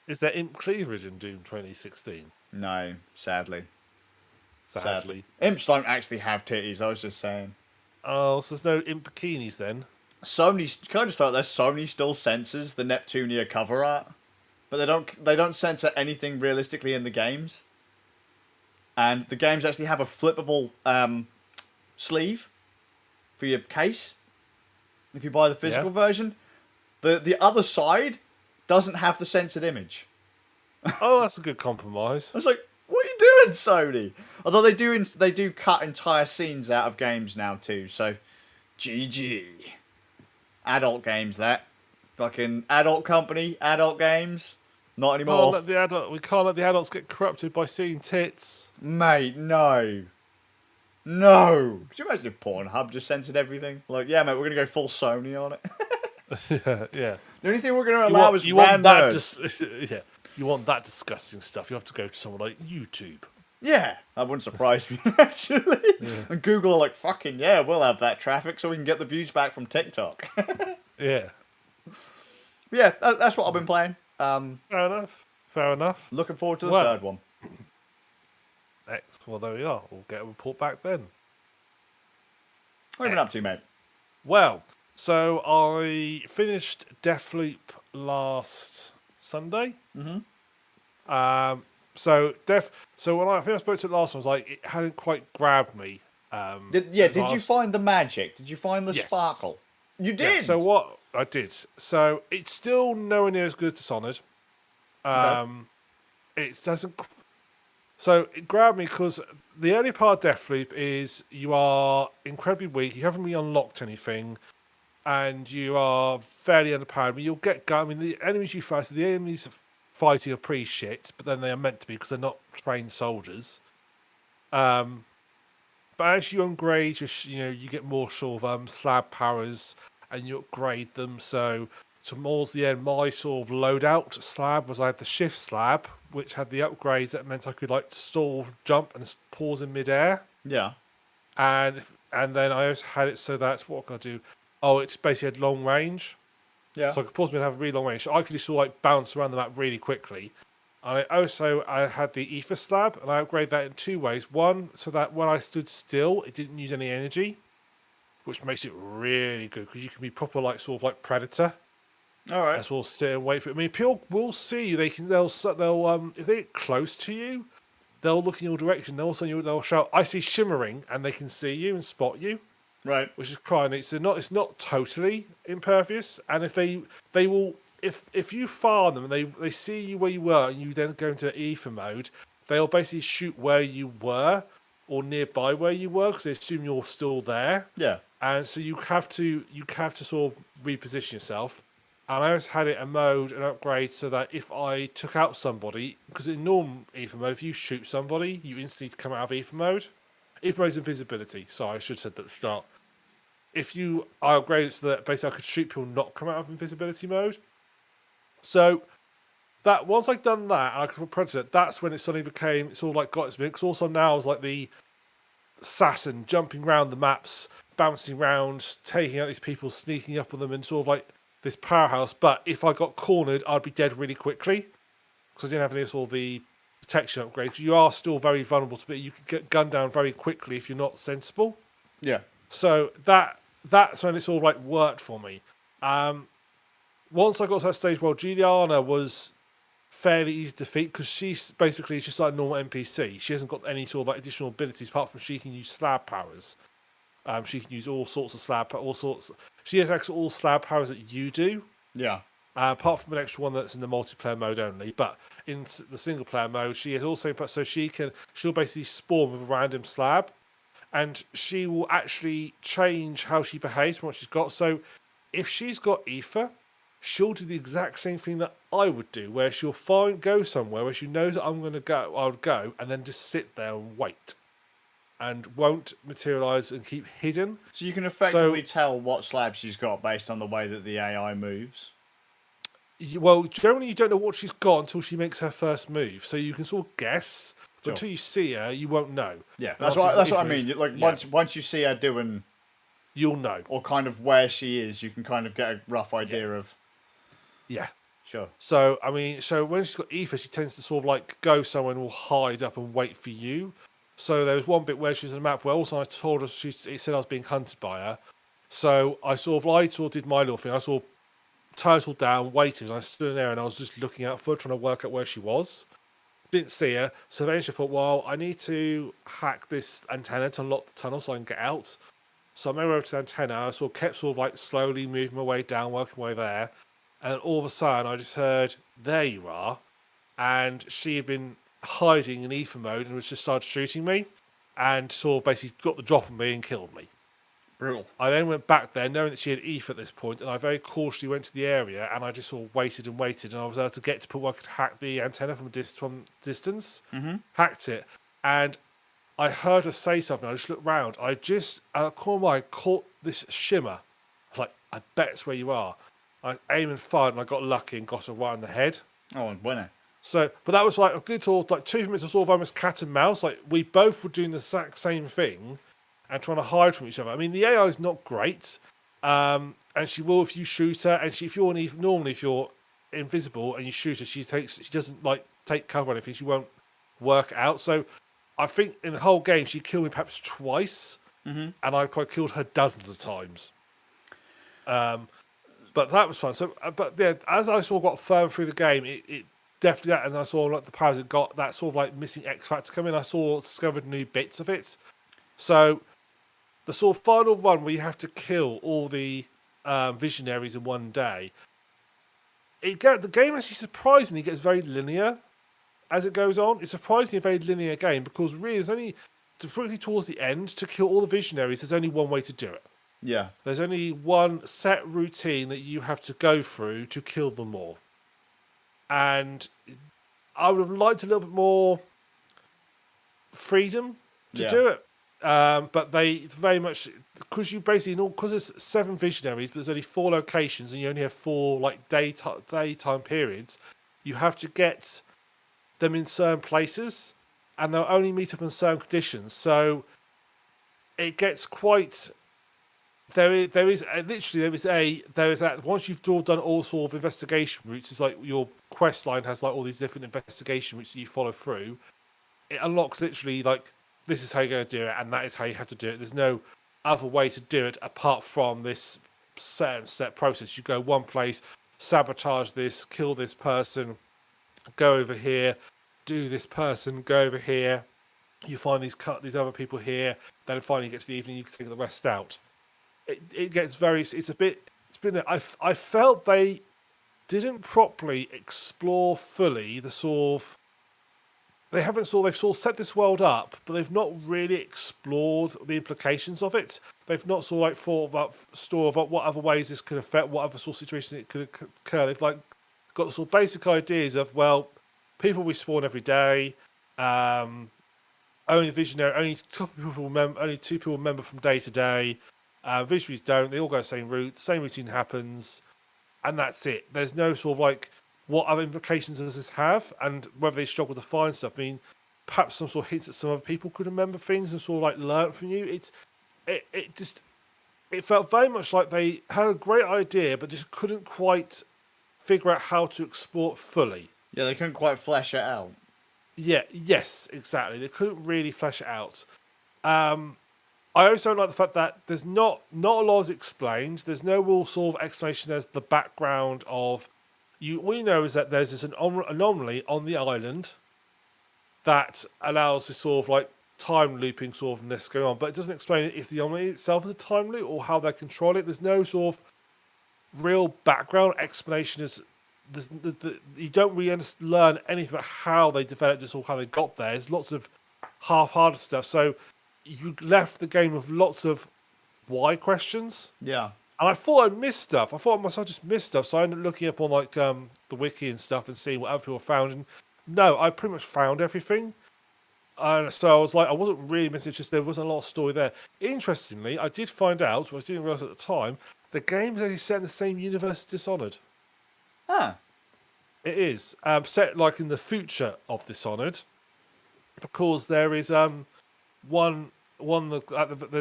Is there imp cleavage in Doom 2016? No, sadly. Sadly. Imps don't actually have titties, I was just saying. Oh, so there's no imp bikinis then? Sony, can I just throw out there, Sony still censors the Neptunia cover art, but they don't censor anything realistically in the games. And the games actually have a flippable sleeve for your case. If you buy the physical version, the other side doesn't have the censored image. Oh, that's a good compromise. I was like, what are you doing, Sony? Although they do cut entire scenes out of games now too. So, GG. Adult games, that fucking adult company, adult games. Not anymore. We can't let the adults get corrupted by seeing tits. Mate, no. No. Could you imagine if Pornhub just censored everything? Like, yeah, mate, we're going to go full Sony on it. Yeah. The only thing we're going to allow is you want that yeah. You want that disgusting stuff, you have to go to someone like YouTube. Yeah, that wouldn't surprise me, actually. Yeah. And Google are like, fucking yeah, we'll have that traffic so we can get the views back from TikTok. Yeah. Yeah, that's what I've been playing. Fair enough. Looking forward to the third one. Well, there we are. We'll get a report back then. What have you been up to, mate? Well, so I finished Deathloop last Sunday. Mm-hmm. So when I think I spoke to it last one, I was like, it hadn't quite grabbed me. Did you find the magic? Did you find the sparkle? You did. Yeah, so what I did. So it's still nowhere near as good as Dishonored. It doesn't. So it grabbed me because the early part of Deathloop is you are incredibly weak. You haven't really unlocked anything, and you are fairly underpowered. I mean, you'll get. I mean, the enemies you fight. So the enemies fighting are pretty shit, but then they are meant to be because they're not trained soldiers. But as you upgrade, you get more sort of slab powers, and you upgrade them. So towards the end, my sort of loadout slab was I had the shift slab, which had the upgrades that meant I could like stall, jump, and pause in midair. Yeah. And then I also had it so that's what can I do? Oh, it's basically had long range. Yeah. So I could pause me and have a really long range. So I could just sort of like bounce around the map really quickly. And I had the ether slab, and I upgraded that in two ways. One, so that when I stood still, it didn't use any energy, which makes it really good because you can be proper like sort of like predator. All right. As well, sit and wait for it. I mean, people will see you. They'll if they get close to you, they'll look in your direction. They'll shout, "I see shimmering," and they can see you and spot you. Right. Which is quite neat. It's not totally impervious. And if they will, if you farm them and they see you where you were and you then go into ether mode, they'll basically shoot where you were or nearby where you were because they assume you're still there. Yeah. And so you have to sort of reposition yourself. And I always had it a mode, an upgrade, so that if I took out somebody, because in normal ether mode, if you shoot somebody, you instantly come out of ether mode. Ether mode is invisibility, so I should have said that at the start. I upgraded it so that basically I could shoot people not come out of invisibility mode. So that once I'd done that and I could put Predator, that's when it suddenly became sort of like got its mix. Also now I was like the assassin jumping around the maps, bouncing around, taking out these people, sneaking up on them, and sort of like this powerhouse. But if I got cornered, I'd be dead really quickly because I didn't have any sort of the protection upgrades. You are still very vulnerable to it. You can get gunned down very quickly if you're not sensible. Yeah. So that's when it sort of like worked for me. Once I got to that stage, well, Juliana was fairly easy to defeat because she's basically just like a normal NPC. She hasn't got any sort of like additional abilities apart from she can use slab powers. She can use all sorts of slab, all sorts. She has actually all slab powers that you do. Yeah. Apart from an extra one that's in the multiplayer mode only, but in the single player mode, she has also so she'll basically spawn with a random slab, and she will actually change how she behaves from what she's got. So if she's got ether, she'll do the exact same thing that I would do, where she'll go somewhere where she knows that I'm going to go, I'll go, and then just sit there and wait, and won't materialize and keep hidden. So you can effectively tell what slab she's got based on the way that the AI moves. Well, generally you don't know what she's got until she makes her first move, so you can sort of guess. But Sure. until you see her, you won't know. Yeah, that's what I mean. Like once you see her doing, you'll know, or kind of where she is, you can kind of get a rough idea of. Yeah. Sure. So I mean, so when she's got ether, she tends to sort of like go somewhere and will hide up and wait for you. So there was one bit where she was on the map where also I told her it said I was being hunted by her. So I sort of did my little thing. I sort of turtled down, waited, and I stood there and I was just looking out for her, trying to work out where she was. Didn't see her, so eventually I thought, well, I need to hack this antenna to unlock the tunnel so I can get out. So I made my way over to the antenna, and I kept sort of like slowly moving my way down, working my way there, and all of a sudden I just heard, "There you are," and she had been hiding in ether mode and was just started shooting me, and sort of basically got the drop on me and killed me. Brutal. I then went back there knowing that she had ether at this point, and I very cautiously went to the area, and I just sort of waited and waited, and I was able to get to where I could hack the antenna from distance. Mm-hmm. Hacked it, and I heard her say something. I just looked round. I just, out of the corner of my eye, caught this shimmer. I was like, I bet it's where you are. I aimed and fired, and I got lucky and got her right in the head. Oh, bueno. So, but that was like a good sort of like 2 minutes of sort of almost cat and mouse. Like we both were doing the exact same thing and trying to hide from each other. I mean, the AI is not great, and she will if you shoot her, and if you're invisible and you shoot her, she doesn't like take cover or anything. She won't work out. So, I think in the whole game she killed me perhaps twice, and I probably killed her dozens of times. But that was fun. So, but yeah, as I sort of got further through the game, it definitely that, and I saw like the powers it got that sort of like missing X factor come in. I discovered new bits of it. So, the sort of final run where you have to kill all the visionaries in one day, the game actually surprisingly gets very linear as it goes on. It's surprisingly a very linear game because really there's only, particularly towards the end, to kill all the visionaries, there's only one way to do it. Yeah. There's only one set routine that you have to go through to kill them all. And I would have liked a little bit more freedom to do it. But they very much, because you basically, because there's 7 visionaries, but there's only 4 locations and you only have 4 like daytime periods, you have to get them in certain places and they'll only meet up in certain conditions. So it gets quite... There is that once you've done all sort of investigation routes, it's like your quest line has like all these different investigation routes that you follow through. It unlocks literally like this is how you're going to do it, and that is how you have to do it. There's no other way to do it apart from this set process. You go one place, sabotage this, kill this person, go over here, do this person, go over here. You find these other people here. Then finally you get to the evening, you can take the rest out. It gets very. I felt they didn't properly explore fully the sort of. They've sort of set this world up, but they've not really explored the implications of it. They've not sort of like thought about what other ways this could affect, what other sort of situation it could occur. They've like got the sort of basic ideas of people respawn every day. Only 2 people remember from day to day. Visionaries don't. They all go the same route. Same routine happens, and that's it. There's no sort of like what other implications does this have, and whether they struggle to find stuff. I mean, perhaps some sort of hints that some other people could remember things and sort of like learn from you. It felt very much like they had a great idea, but just couldn't quite figure out how to explore it fully. Yeah, they couldn't quite flesh it out. Yeah, yes, exactly. They couldn't really flesh it out. I also don't like the fact that there's not a lot is explained. There's no real sort of explanation as the background of you. All you know is that there's this anomaly on the island that allows this sort of like time looping sort of ness going on, but it doesn't explain if the anomaly itself is a time loop or how they control it. There's no sort of real background explanation. You don't really learn anything about how they developed this or how they got there. There's lots of half-hearted stuff. So you left the game with lots of why questions. Yeah. And I thought I'd missed stuff. I thought I must have just missed stuff. So I ended up looking up on like the wiki and stuff and seeing what other people found. And no, I pretty much found everything. And so I was like, I wasn't really missing. It's just there wasn't a lot of story there. Interestingly, I did find out, which I didn't realize at the time, the game is actually set in the same universe as Dishonored. Huh. It is set like in the future of Dishonored, because there is there's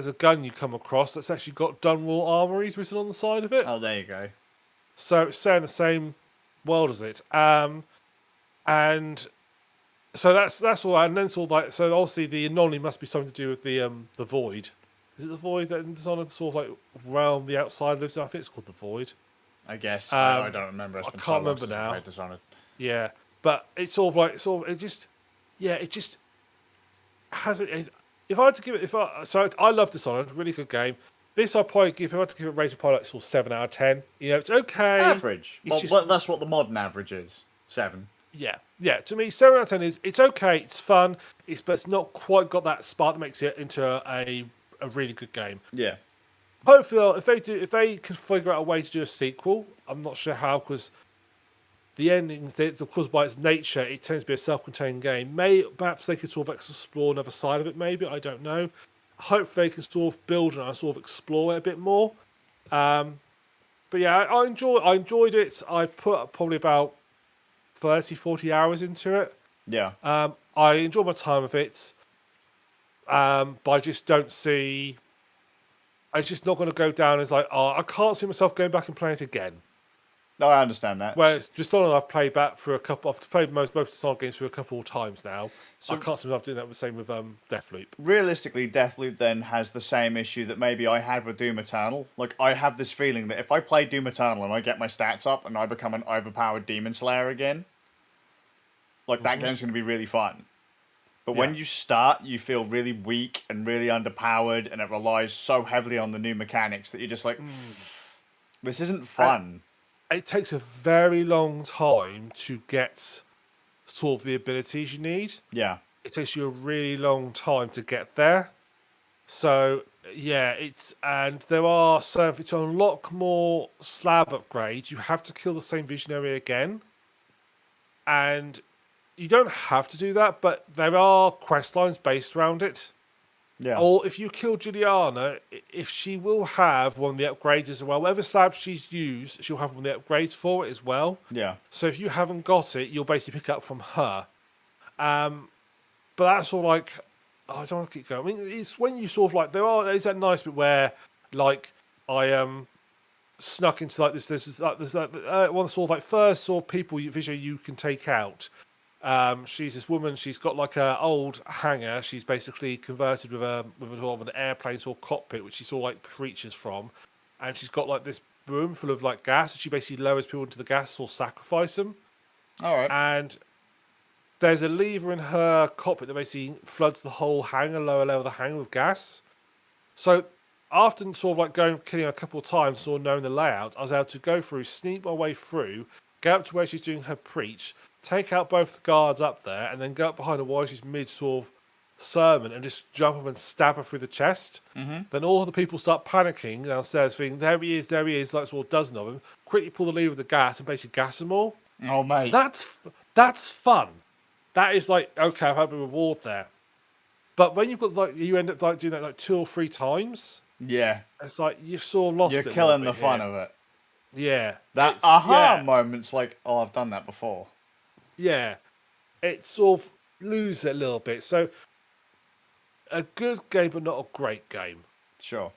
a gun you come across that's actually got Dunwall Armories written on the side of it. Oh, there you go. So it's set in the same world as it. And so that's all. And then it's all like, so obviously the anomaly must be something to do with the void. Is it the void that in Dishonored sort of like realm the outside lives in? I think it's called the void. I guess. I don't remember. I can't remember now. Dishonored. Yeah, but it's sort of like it just has it. If I had to give it, I love Dishonored, really good game. This I'd probably give. If I had to give it rated, probably like sort of 7 out of 10. You know, it's okay. Average. It's Well, that's what the modern average is. 7. Yeah. To me, 7 out of 10 is it's okay. It's fun. But it's not quite got that spark that makes it into a really good game. Yeah. Hopefully, if they can figure out a way to do a sequel, I'm not sure how, because the ending, of course, by its nature, it tends to be a self-contained game. Perhaps they could sort of explore another side of it. Maybe, I don't know. Hopefully, they can sort of build and sort of explore it a bit more. But yeah, I enjoyed it. I've put probably about 30, 40 hours into it. Yeah. I enjoy my time with it. But I just don't see. It's just not going to go down as like, I can't see myself going back and playing it again. No, I understand that. Well, it's just not I've played back for a couple. I've played both the Sonic games through a couple of times now. So I can't see myself doing that the same with Deathloop. Realistically, Deathloop then has the same issue that maybe I had with Doom Eternal. Like, I have this feeling that if I play Doom Eternal and I get my stats up and I become an overpowered Demon Slayer again, like, that game's going to be really fun. But when you start, you feel really weak and really underpowered, and it relies so heavily on the new mechanics that you're just like, this isn't fun. It takes a very long time to get sort of the abilities you need. Yeah. It takes you a really long time to get there. So, yeah, and there are certain, to unlock more slab upgrades, you have to kill the same visionary again. And you don't have to do that, but there are quest lines based around it. Yeah. Or if you kill Juliana, if she will have one of the upgrades as well, whatever slab she's used, she'll have one of the upgrades for it as well. Yeah. So if you haven't got it, you'll basically pick it up from her. But that's all like, I don't want to keep going. I mean, it's when you sort of like, there's that nice bit where, like, I snuck into like this one sort of like first sort of people visually you can take out. She's this woman. She's got like an old hangar. She's basically converted with a sort of an airplane sort of cockpit, which she saw like creatures from, and she's got like this room full of like gas. And she basically lowers people into the gas or sacrifice them. All right. And there's a lever in her cockpit that basically floods the whole hangar, lower level of the hangar with gas. So after sort of like killing her a couple of times, sort of knowing the layout, I was able to go through, sneak my way through, get up to where she's doing her preach, take out both the guards up there, and then go up behind her while she's mid sort of sermon and just jump up and stab her through the chest. Mm-hmm. Then all the people start panicking downstairs, thinking, there he is, like sort of a dozen of them. Quickly pull the lever of the gas and basically gas them all. Oh, mate. That's fun. That is like, okay, I've had a reward there. But when you've got like, you end up like doing that like 2 or 3 times. Yeah. It's like you've sort of lost it. You're killing the fun of it. Yeah. That It's aha moment's like, oh, I've done that before. Yeah. It sort of loses it a little bit. So a good game, but not a great game, Sure.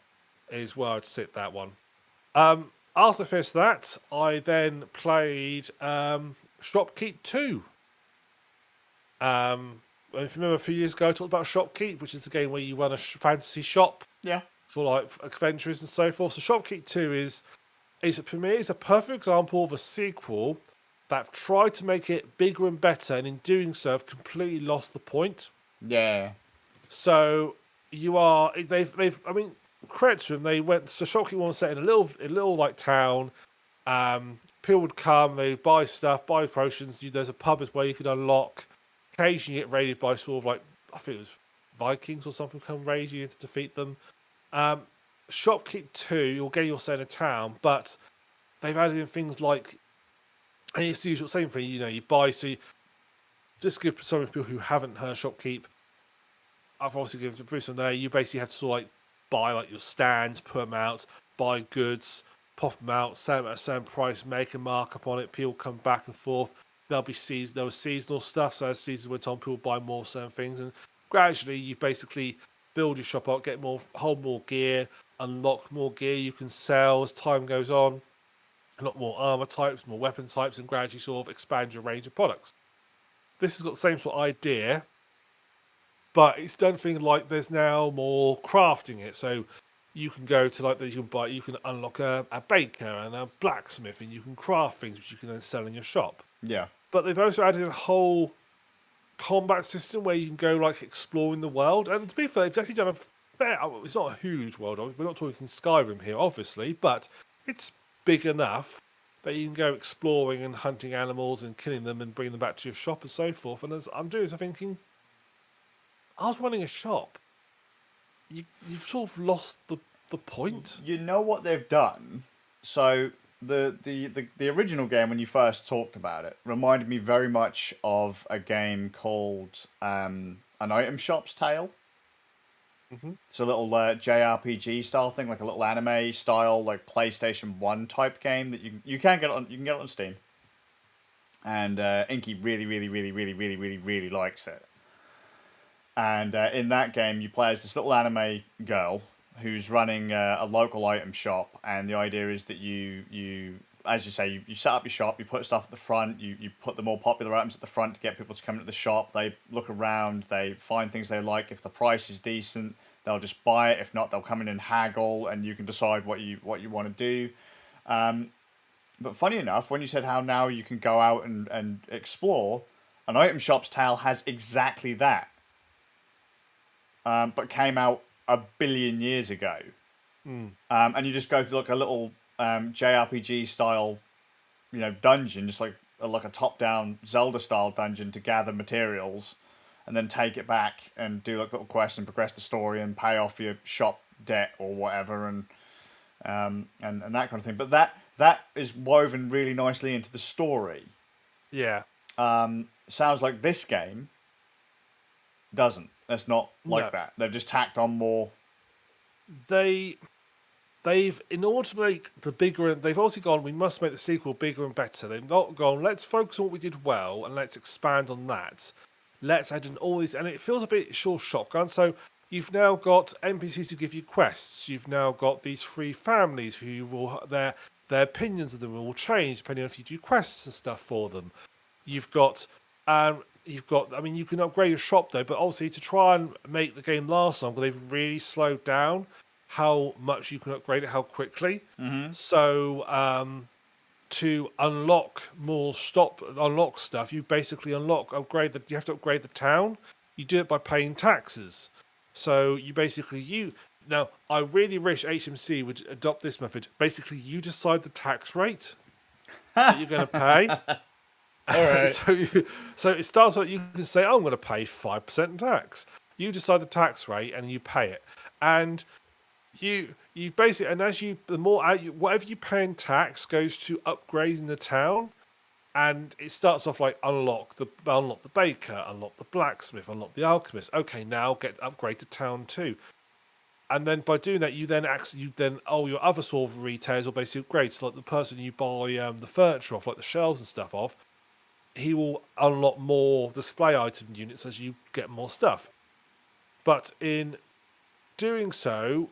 is where I'd sit that one. After I finished that, I then played Shoppe Keep 2. If you remember a few years ago, I talked about Shoppe Keep, which is a game where you run a fantasy shop Yeah. for like adventures and so forth. So Shoppe Keep 2 for me, is a perfect example of a sequel that have tried to make it bigger and better, and in doing so, have completely lost the point. Yeah. So they've I mean, credit to them, they went so Shoppe Keep 1 was set in a little like town. People would come, they buy stuff, buy potions. There's a pub as well you could unlock. Occasionally get raided by sort of like, I think it was Vikings or something come raid you to defeat them. Shoppe Keep 2, you'll get your set in a town, but they've added in things like, and it's the usual same thing, you buy, just give some people who haven't heard Shoppe Keep, I've obviously given to Bruce on there, you basically have to sort of like buy like your stands, put them out, buy goods, pop them out, sell them at a certain price, make a markup on it, people come back and forth. There'll be seasonal stuff, so as seasons went on, people buy more certain things, and gradually you basically build your shop up, hold more gear, unlock more gear you can sell as time goes on, a lot more armor types, more weapon types, and gradually sort of expand your range of products. This has got the same sort of idea, but it's done things like there's now more crafting it, so you can go to you can unlock a baker and a blacksmith, and you can craft things which you can then sell in your shop. Yeah. But they've also added a whole combat system where you can go like exploring the world. And to be fair, they've actually done a fair. It's not a huge world. We're not talking Skyrim here, obviously, but it's big enough that you can go exploring and hunting animals and killing them and bringing them back to your shop and so forth. And as I'm doing this, I'm thinking, I was running a shop. You've sort of lost the point. You know what they've done? So the original game, when you first talked about it, reminded me very much of a game called An Item Shop's Tale. Mm-hmm. It's a little JRPG style thing, like a little anime style, like PlayStation 1 type game that you can get it on Steam. And Inky really likes it. And in that game, you play as this little anime girl who's running a local item shop, and the idea is that you as you say, you set up your shop, you put stuff at the front, you put the more popular items at the front to get people to come into the shop. They look around, they find things they like. If the price is decent, they'll just buy it. If not, they'll come in and haggle, and you can decide what you want to do. But funny enough, when you said how now you can go out and explore, An Item Shop's Tale has exactly that. But came out a billion years ago. And you just go through like a little JRPG style, dungeon, just like a top-down Zelda style dungeon to gather materials, and then take it back and do like little quests and progress the story and pay off your shop debt or whatever, and that kind of thing. But that is woven really nicely into the story. Yeah. Sounds like this game doesn't. It's not like that. They've just tacked on more. They've in order to make the bigger, they've also gone, we must make the sequel bigger and better. They've not gone, let's focus on what we did well and let's expand on that. Let's add in all these, and it feels a bit short shotgun. So you've now got NPCs who give you quests. You've now got these three families who will their opinions of them will change depending on if you do quests and stuff for them. You've got I mean, you can upgrade your shop though, but obviously to try and make the game last longer, they've really slowed down how much you can upgrade it, how quickly. Mm-hmm. So to unlock stuff, you basically you have to upgrade the town. You do it by paying taxes. So you basically now I really wish HMC would adopt this method. Basically, you decide the tax rate that you're going to pay. All right. So it starts like you can say, I'm going to pay 5% in tax. You decide the tax rate and you pay it, and you basically, and whatever you pay in tax goes to upgrading the town, and it starts off like unlock the baker, unlock the blacksmith, unlock the alchemist. Okay, now upgrade to town 2. And then by doing that, you then your other sort of retailers will basically upgrade. So like the person you buy the furniture off, like the shelves and stuff off, he will unlock more display item units as you get more stuff. But in doing so,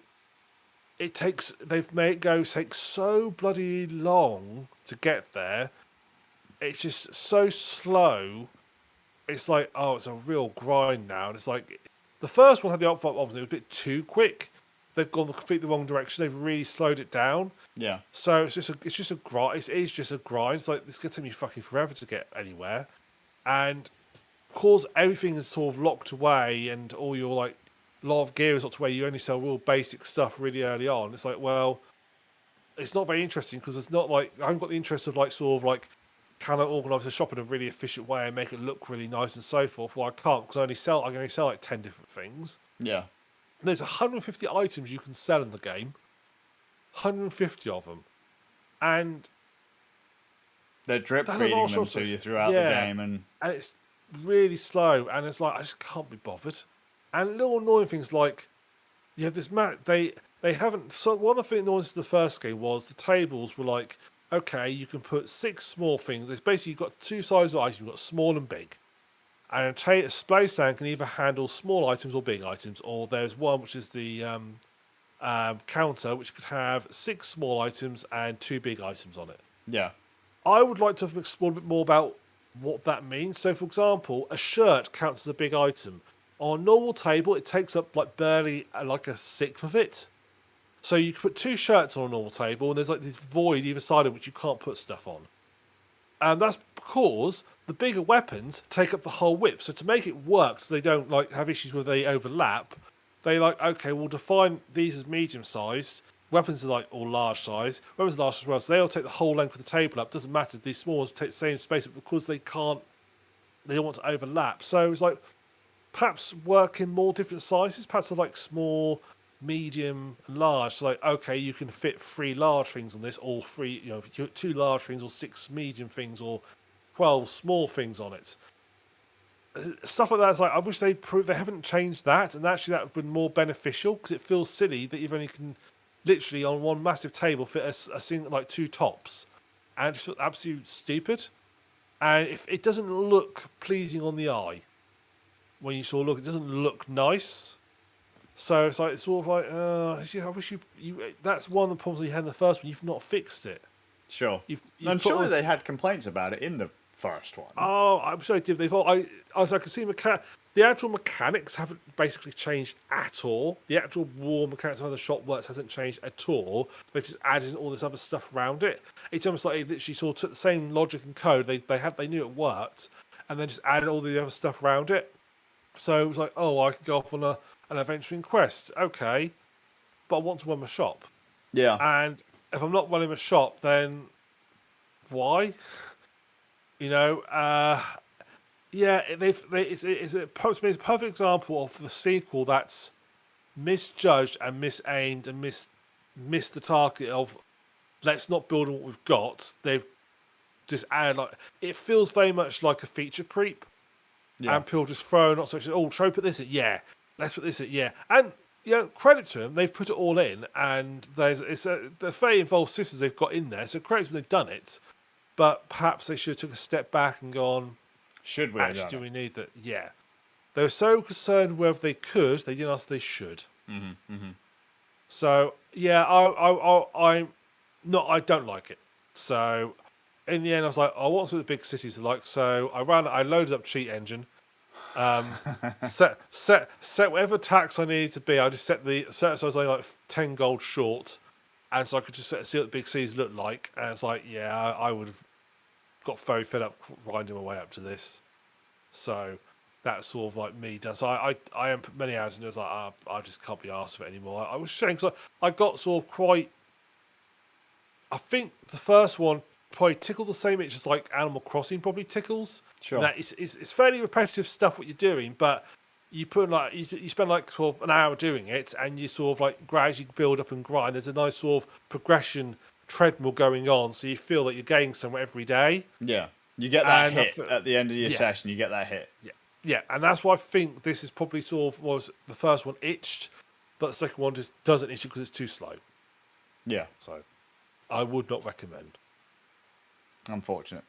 they've made it take so bloody long to get there. It's just so slow. It's like, oh, it's a real grind now. And it's like, the first one had the upfront options. It was a bit too quick. They've gone the completely wrong direction. They've really slowed it down. Yeah. So it's just a grind. It is just a grind. It's like, it's going to take me fucking forever to get anywhere. And of course, everything is sort of locked away, and all your like, a lot of gear is locked away. You only sell real basic stuff really early on. It's like, well, it's not very interesting because it's not like, I haven't got the interest of like, sort of like, can I organise a shop in a really efficient way and make it look really nice and so forth? Well, I can't because I can only sell like 10 different things. Yeah. And there's 150 items you can sell in the game. 150 of them. And they're drip feeding them to you throughout the game. And it's really slow. And it's like, I just can't be bothered. And little annoying things like, you have this map, they haven't, so one of the things annoying to the first game was the tables were like, okay, you can put 6 small things. It's basically, you've got 2 sizes of items. You've got small and big. And a display stand can either handle small items or big items. Or there's one, which is the counter, which could have 6 small items and 2 big items on it. Yeah. I would like to have explored a bit more about what that means. So, for example, a shirt counts as a big item. On a normal table, it takes up like barely like a sixth of it. So you can put 2 shirts on a normal table, and there's like this void either side of which you can't put stuff on. And that's because the bigger weapons take up the whole width. So to make it work, so they don't like have issues where they overlap, they like, okay, we'll define these as medium sized. Weapons are like all large size. Weapons are large as well, so they'll take the whole length of the table up. Doesn't matter. These small ones take the same space, but because they don't want to overlap. So it's like perhaps work in more different sizes. Perhaps of like small, medium, and large. So like, okay, you can fit 3 large things on this, or 3, 2 large things, or 6 medium things, or 12 small things on it. Stuff like that is like, I wish they haven't changed that, and actually that would have been more beneficial, because it feels silly that you've only can literally on one massive table fit a single, like 2 tops, and it feels absolutely stupid. And if it doesn't look pleasing on the eye when you sort of look, it doesn't look nice. So it's like, it's sort of like, I wish you that's one of the problems you had in the first one. You've not fixed it. Sure. You've surely they had complaints about it in the first one. Oh, I'm sure they did. I can see the actual mechanics haven't basically changed at all. The actual war mechanics of how the shop works hasn't changed at all. They've just added in all this other stuff around it. It's almost like they literally sort of took the same logic and code they knew it worked, and then just added all the other stuff around it. So it was like, oh, I could go off on an adventuring quest. Okay, but I want to run my shop. Yeah. And if I'm not running my shop, then why? Yeah, it's a perfect example of the sequel that's misjudged and misaimed and missed the target of let's not build on what we've got. They've just added like, it feels very much like a feature creep. Yeah. And people just throw not so much. Oh, should we put this in? Yeah, let's put this in. Yeah, and credit to them, they've put it all in, and it's a very involved systems they've got in there. So credit to them, they've done it, but perhaps they should have took a step back and gone, should we? Actually, do we need that? Yeah, they were so concerned whether they could, they didn't ask they should. Mm-hmm, mm-hmm. So yeah, I don't like it. So in the end, I was like, I want some of the big cities to like. So I loaded up Cheat Engine. Set whatever tax I needed to be. I just set so I was only like 10 gold short, and so I could just see what the big cities looked like. And it's like, yeah, I would have got very fed up grinding my way up to this. So that's sort of like me done. So I am put many hours into it. It's like, I just can't be asked for it anymore. I was ashamed because I got sort of quite. I think the first one probably tickled the same itch as like Animal Crossing probably tickles. Sure. That it's fairly repetitive stuff what you're doing, but you put like you spend like sort of an hour doing it, and you sort of like gradually build up and grind. There's a nice sort of progression treadmill going on, so you feel that you're getting somewhere every day. Yeah, you get that hit at the end of your session. You get that hit. Yeah, and that's why I think this is probably sort of was the first one itched but the second one just doesn't issue because it's too slow. Yeah. So I would not recommend. Unfortunate.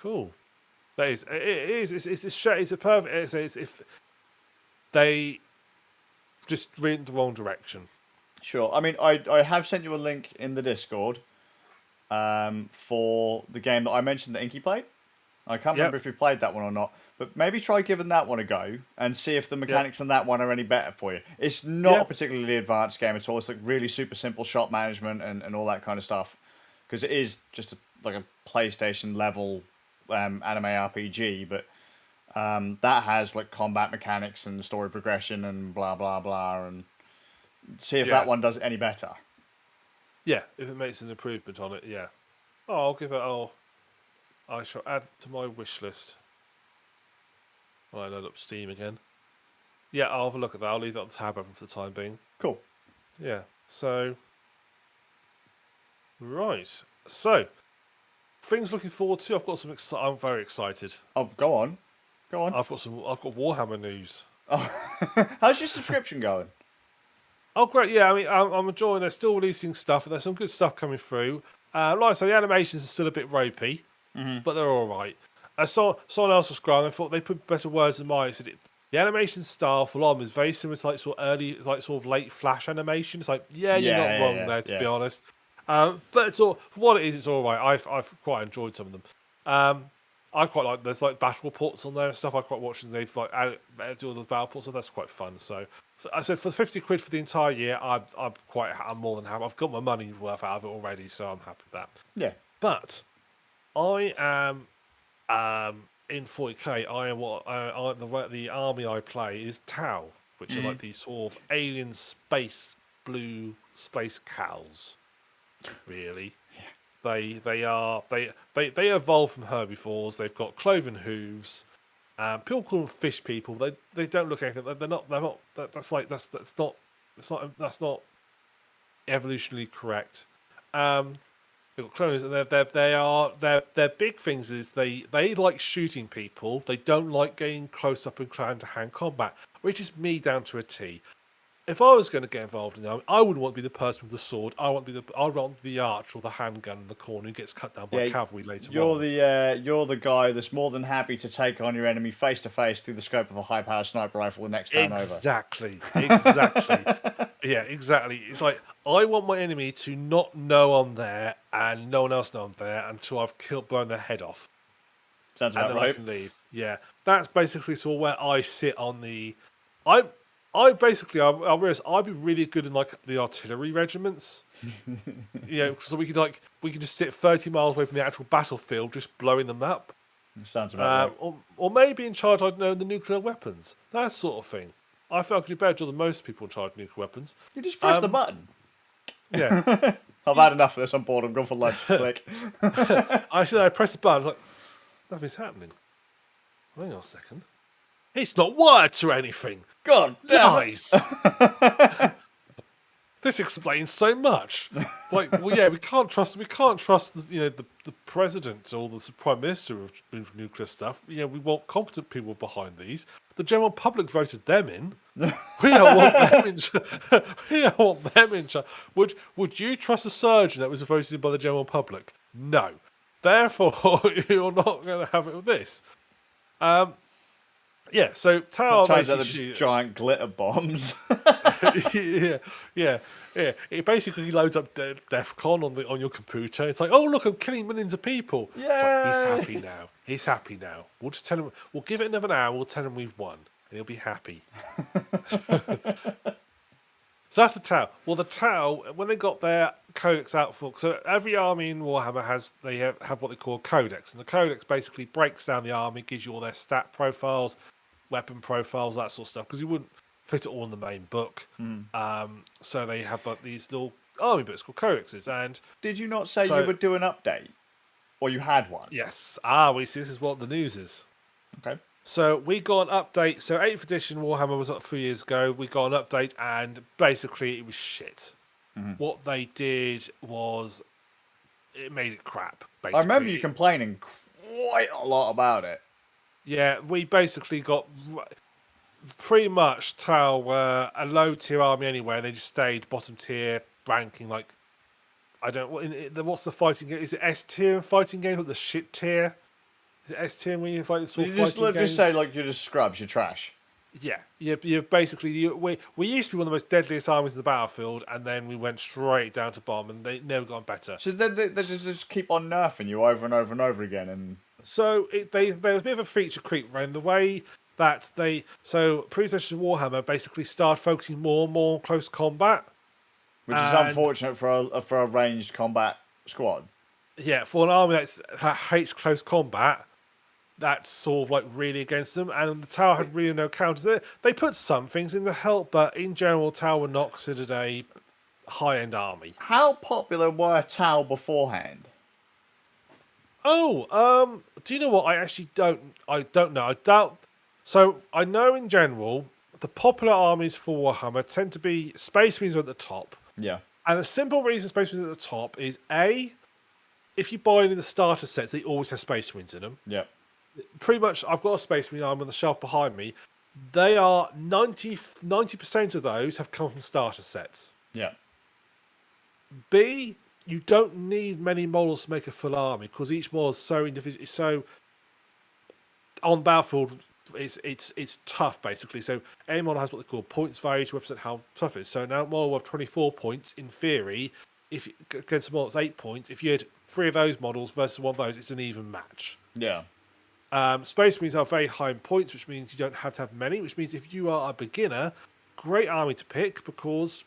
Cool. That is. It is. It's a perfect. It's if they just went in the wrong direction. Sure. I mean, I have sent you a link in the Discord for the game that I mentioned that Inky played. I can't remember if you played that one or not, but maybe try giving that one a go and see if the mechanics on that one are any better for you. It's not a particularly advanced game at all. It's like really super simple shot management and all that kind of stuff. Because it is just like a PlayStation level anime RPG, but that has like combat mechanics and story progression and blah blah blah, and see if that one does it any better. Yeah, if it makes an improvement on it, yeah. Oh, I'll give it. I shall add to my wish list. When I load up Steam again. Yeah, I'll have a look at that. I'll leave that on the tab open for the time being. Cool. Yeah. So. Right. So. Things looking forward to. I've got some. I'm very excited. Oh, go on. Go on. I've got Warhammer news. Oh. How's your subscription going? Oh, great. Yeah, I mean, I'm enjoying. They're still releasing stuff, and there's some good stuff coming through. Like I say, the animations are still a bit ropey, but they're all right. I saw someone else was scrolling. I thought they put better words than mine. Said the animation style for LOM is very similar to like sort of late Flash animation. It's like, you're not wrong there, to be honest. But it's all for what it is. It's all right. I've quite enjoyed some of them. I quite like there's like battle reports on there and stuff. I quite watching they've like do all the battle reports, so that's quite fun. So I said for 50 quid for the entire year, I'm more than happy. I've got my money worth out of it already, so I'm happy with that. Yeah. But I am in 40k. The army I play is Tau, which are like these sort of alien space blue space cows. Really. They evolve from herbivores. They've got cloven hooves. People call them fish people. They don't look anything. They're not. That's not evolutionarily correct. They've got clones, and their big things is they like shooting people. They don't like getting close up and hand-to-hand combat, which is me down to a T. If I was going to get involved in that, I wouldn't want to be the person with the sword. I want the archer or the handgun in the corner who gets cut down by cavalry later on. You're the guy that's more than happy to take on your enemy face to face through the scope of a high-powered sniper rifle the next time over. Exactly. Yeah, exactly. It's like I want my enemy to not know I'm there and no one else know I'm there until I've blown their head off. Sounds about and then right. I can leave. Yeah, that's basically sort of where I sit on the. I realised I'd be really good in like the artillery regiments. So we could just sit 30 miles away from the actual battlefield, just blowing them up. Sounds about right. Or maybe in charge, I don't know, the nuclear weapons, that sort of thing. I feel I could do better than most people in charge of nuclear weapons. You just press the button. Yeah. I've had enough of this. I'm bored. I'm going for lunch. Click. I press the button. I was like, nothing's happening. Hang on a second. It's not wired to anything. God damn. Nice. This explains so much. It's like, well, yeah, we can't trust the president or the prime minister of nuclear stuff. We want competent people behind these. The general public voted them in. We don't want them in. We don't want them in charge. Would you trust a surgeon that was voted in by the general public? No. Therefore, you're not going to have it with this. Yeah, so Tower turns out they're just giant glitter bombs. yeah. It basically loads up DEFCON on your computer. It's like, oh look, I'm killing millions of people. Yeah, it's like, he's happy now. We'll just tell him. We'll give it another hour. We'll tell him we've won, and he'll be happy. So that's the Tau. Well, the Tau, when they got their codex out for, so every army in Warhammer have what they call a codex, and the codex basically breaks down the army, gives you all their stat profiles, weapon profiles, that sort of stuff, because you wouldn't fit it all in the main book. So they have like these little army books called codexes. And did you not say you would do an update, or you had one? Yes. We see. This is what the news is. Okay. So we got an update. So 8th edition Warhammer was up 3 years ago. We got an update, and basically it was shit. What they did was it made it crap. Basically. I remember you complaining quite a lot about it. Yeah, we basically got pretty much Tau were a low tier army anyway. They just stayed bottom tier ranking. Like I don't. What's the fighting game? Is it S tier in fighting games? Like the shit tier? Is it S tier when you fight sort of fighting games? Just say like you're just scrubs. You're trash. Yeah, you're basically we used to be one of the most deadliest armies in the battlefield, and then we went straight down to bomb, and they never got better. So they just keep on nerfing you over and over and over again, and so there was a bit of a feature creep around the way that pre-session Warhammer basically started focusing more and more on close combat, which is unfortunate for a ranged combat squad. Yeah, for an army that hates close combat. That's sort of like really against them, and the Tower had really no counters. They put some things in to help, but in general, Tower were not considered a high-end army. How popular were Tau beforehand? Oh, do you know what? I actually don't know. I doubt. So I know in general, the popular armies for Warhammer tend to be Space Marines are at the top. Yeah. And the simple reason Space Marines are at the top is A, if you buy into the starter sets, they always have Space Marines in them. Yeah. Pretty much, I've got a Space Marine army on the shelf behind me. They are 90% of those have come from starter sets. Yeah. B, you don't need many models to make a full army because each model is so individual. So on battlefield, it's tough basically. So any model has what they call points value to represent how tough it is. So now a model with 24 points, in theory, if against a model that's 8 points, if you had 3 of those models versus 1 of those, it's an even match. Yeah. Space Marines are very high in points, which means you don't have to have many, which means if you are a beginner, great army to pick because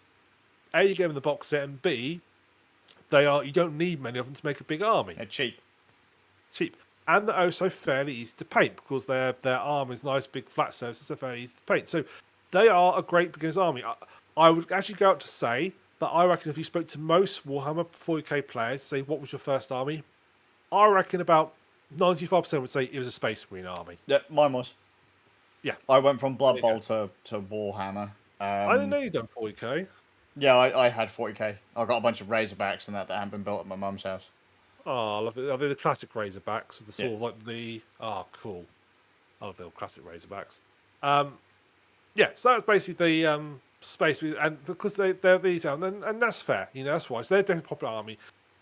A, you get them in the box set, and B, you don't need many of them to make a big army. They're cheap. And they're also fairly easy to paint because their armor is nice, big, flat surfaces are fairly easy to paint. So they are a great beginner's army. I would actually go out to say that I reckon if you spoke to most Warhammer 40k players, say, what was your first army? I reckon about 95% would say it was a Space Marine army. Yeah, mine was. Yeah. I went from Blood Bowl to Warhammer. I didn't know you'd done 40k. Yeah, I had 40k. I got a bunch of Razorbacks and that hadn't been built at my mum's house. Oh, I love it. Are they the classic Razorbacks with the sort of like the... Oh, cool. I love the classic Razorbacks. Yeah, so that's basically the Space Marine, and because they're these, and that's fair, that's why. So they're definitely a popular army.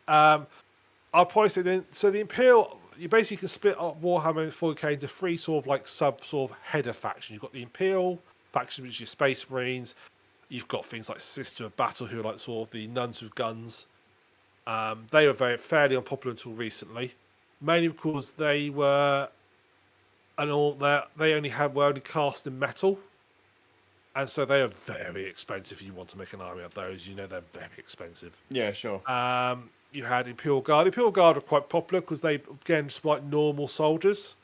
I'll probably say then, so the Imperial, you basically can split up Warhammer 40k into 3 sort of like sort of header factions. You've got the Imperial faction, which is your Space Marines. You've got things like Sister of Battle, who are like sort of the nuns with guns. They were fairly unpopular until recently, mainly because they were were only cast in metal, and so they are very expensive. If you want to make an army of those, they're very expensive. Yeah, sure. You had Imperial Guard. Imperial Guard are quite popular because they, again, just like normal soldiers.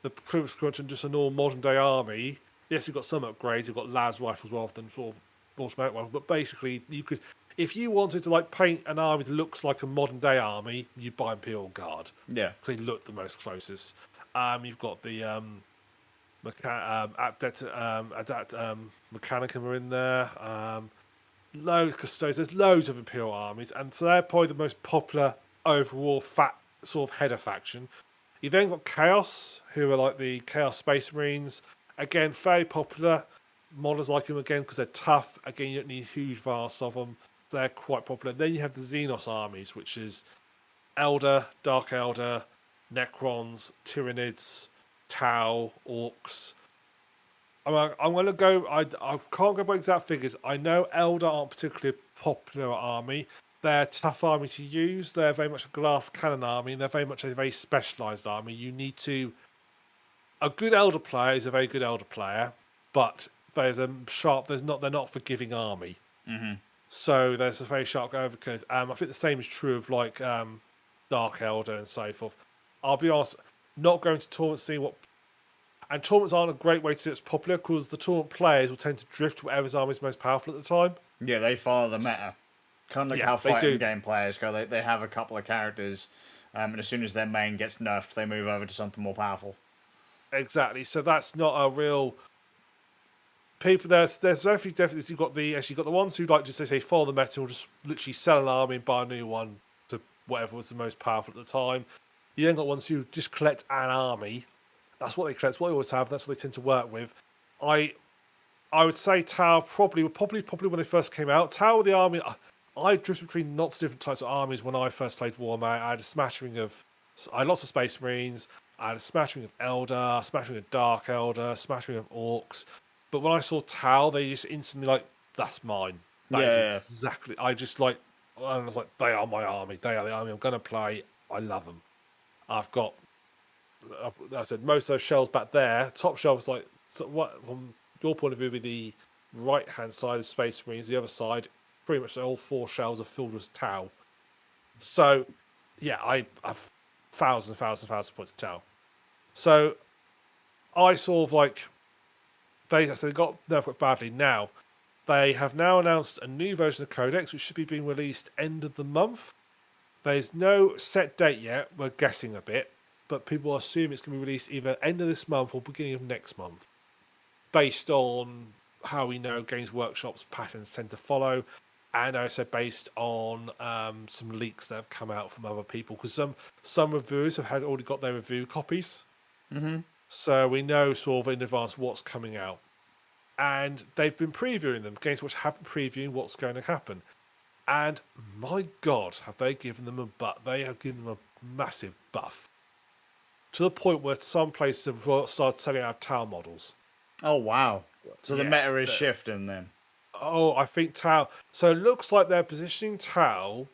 The equivalent to just a normal modern day army. Yes, you've got some upgrades. You've got las rifles rather than sort of automatic rifles. But basically, you could, if you wanted to like paint an army that looks like a modern day army, you'd buy Imperial Guard. Yeah, because they look the most closest. You've got the Mechanicum are in there. Loads of Custodes. There's loads of Imperial armies, and so they're probably the most popular overall sort of header faction. You then got Chaos, who are like the Chaos Space Marines. Again, very popular. Models like them again because they're tough. Again, you don't need huge vast of them. They're quite popular. Then you have the Xenos Armies, which is Elder, Dark Elder, Necrons, Tyranids, Tau, Orcs. I'm going to go... I can't go by exact figures. I know Elder aren't particularly a popular army. They're a tough army to use. They're very much a glass cannon army, and they're very much a very specialised army. You need to... A good Elder player is a very good Elder player, but there's a sharp... They're not a forgiving army. Mm-hmm. So there's a very sharp overcut. I think the same is true of like Dark Elder and so forth. I'll be honest, not going to tournaments, seeing what... And tournaments aren't a great way to see it's popular because the tournament players will tend to drift to whatever's army is most powerful at the time. Yeah, they follow the meta. Kind of like how fighting game players go. They have a couple of characters, and as soon as their main gets nerfed, they move over to something more powerful. Exactly. So that's not a real... People, there's definitely you've got the ones who like just say follow the meta or just literally sell an army and buy a new one to whatever was the most powerful at the time. You then got ones who just collect an army. That's what they collect. That's what they always have. That's what they tend to work with. I I would say Tau probably when they first came out. Tau of the army. I drifted between lots of different types of armies when I first played Warhammer. I had a smattering of. I had lots of Space Marines. I had a smattering of Eldar, a smattering of Dark Eldar, a smattering of Orcs. But when I saw Tau, they just instantly like, that's mine. That is exactly. I was like, they are my army. They are the army I'm going to play. I love them. I said, most of those shells back there, top shelf is like, so what from your point of view, would be the right hand side of Space Marines, the other side, pretty much all 4 shells are filled with Tau. So, yeah, I have thousands of points of Tau. So, I sort of like, they got nerfed quite badly. Now, they have now announced a new version of Codex, which should be being released end of the month. There's no set date yet. We're guessing a bit, but people assume it's going to be released either end of this month or beginning of next month, based on how we know Games Workshop's patterns tend to follow, and also based on some leaks that have come out from other people, because some reviewers have already got their review copies. Mm-hmm. So we know sort of in advance what's coming out. And they've been previewing them. Games Workshop have been previewing what's going to happen. And my God, have they given them a buff. They have given them a massive buff. To the point where some places have started selling out Tau models. Oh, wow. So the meta is shifting then. Oh, I think Tau. So it looks like they're positioning Tau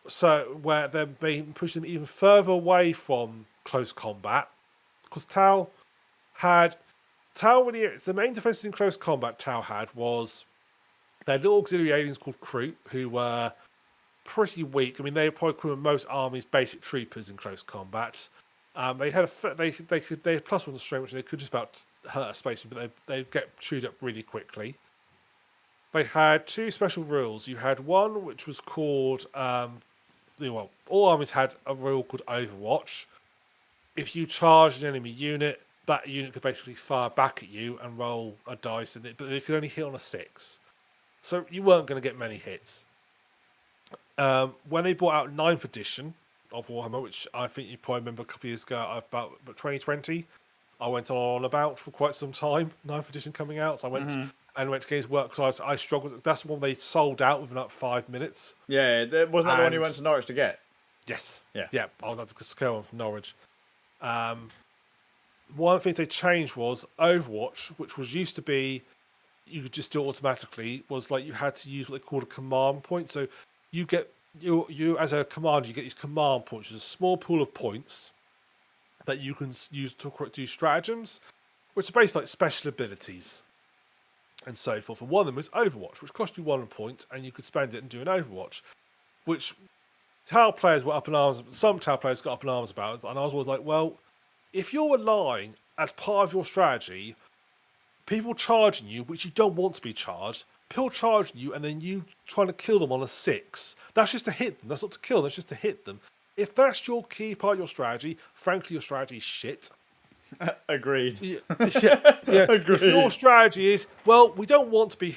so where they're pushing them even further away from close combat. Because Tau really, it's the main defense in close combat Tau had was their little auxiliary aliens called Kroot, who were pretty weak. I mean, they were probably equivalent to most armies' basic troopers in close combat. They had they had +1 strength, which they could just about hurt a space, but they get chewed up really quickly. They had 2 special rules. You had one which was called all armies had a rule called Overwatch. If you charged an enemy unit, that unit could basically fire back at you and roll a dice, but they could only hit on a 6. So you weren't going to get many hits. When they brought out 9th edition of Warhammer, which I think you probably remember a couple of years ago, about 2020, I went on about for quite some time, 9th edition coming out. So I went to Games Work because I struggled. That's the one they sold out within about 5 minutes. Yeah, wasn't that the one you went to Norwich to get? Yes. Yeah. I got to scale one from Norwich. One of the things they changed was Overwatch, which was used to be you could just do it automatically, was like you had to use what they called a command point. So you get you as a commander, you get these command points, which is a small pool of points that you can use to do stratagems, which are basically like special abilities and so forth. And one of them is Overwatch, which cost you 1 point, and you could spend it and do an Overwatch, which Tau players were up in arms. Some Tau players got up in arms about it, and I was always like, well, if you're relying as part of your strategy, people charging you, which you don't want to be charged, people charging you, and then you trying to kill them on a 6, that's just to hit them. That's not to kill them, that's just to hit them. If that's your key part of your strategy, frankly, your strategy is shit. Agreed. Yeah. Agreed. If your strategy is, well, we don't want to be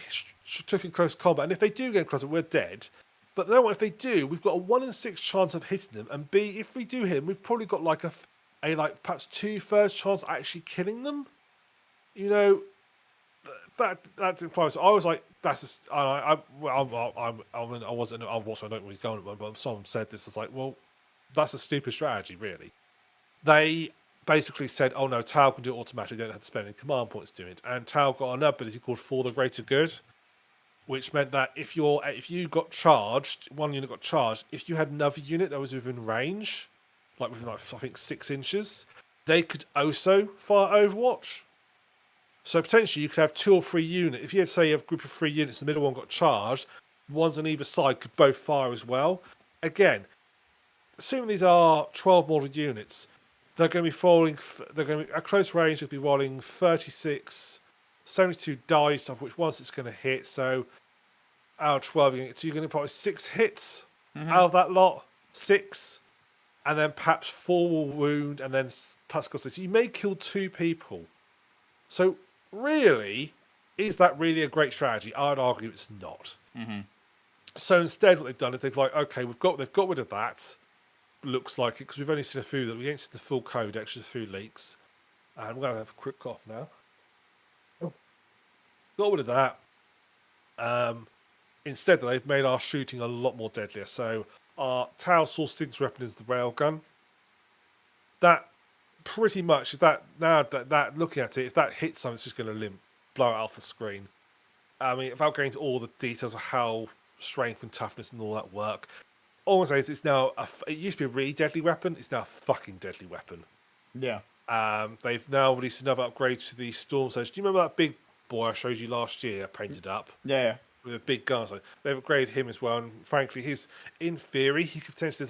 took in close combat, and if they do get close, we're dead. But then if they do, we've got a 1 in 6 chance of hitting them, and B, if we do hit them, we've probably got like a perhaps 2/3 chance of actually killing them. You know, that implies. So I was like, that's just, I wasn't. I don't really go on it, but someone said this. It's like, well, that's a stupid strategy, really. They basically said, oh no, Tau can do it automatically. You don't have to spend any command points doing it. And Tau got another ability called For the Greater Good, which meant that if you got charged, one unit got charged, if you had another unit that was within range, like within I think 6 inches, they could also fire Overwatch. So potentially you could have 2 or 3 units. If you had, say, a group of 3 units, the middle one got charged, ones on either side could both fire as well. Again, assuming these are 12 model units, they're going to be falling. They're going to be at close range. They'll be rolling 36, 72 dice, of which once it's going to hit. So out of 12, you're going to probably 6 hits out of that lot. 6. And then perhaps 4 will wound, and then perhaps go 6. So you may kill 2 people. So really, is that really a great strategy? I'd argue it's not. So instead, what they've done is they've like, okay, they've got rid of that. Looks like it, because we've only seen a few that we ain't seen the full codex, just a few leaks. And we're going to have a quick cough now. got rid of that. Instead, they've made our shooting a lot more deadlier. So our Tau Source signature weapon is the railgun. That pretty much is that now that looking at it, if that hits something, it's just going to blow it off the screen. I mean, without going into all the details of how strength and toughness and all that work, all I'm saying is it's now it used to be a really deadly weapon. It's now a fucking deadly weapon. Yeah. They've now released another upgrade to the Storm Surge. Do you remember that big boy I showed you last year, painted up? Yeah. With a big gun. So they've upgraded him as well. And frankly, he's in theory he could potentially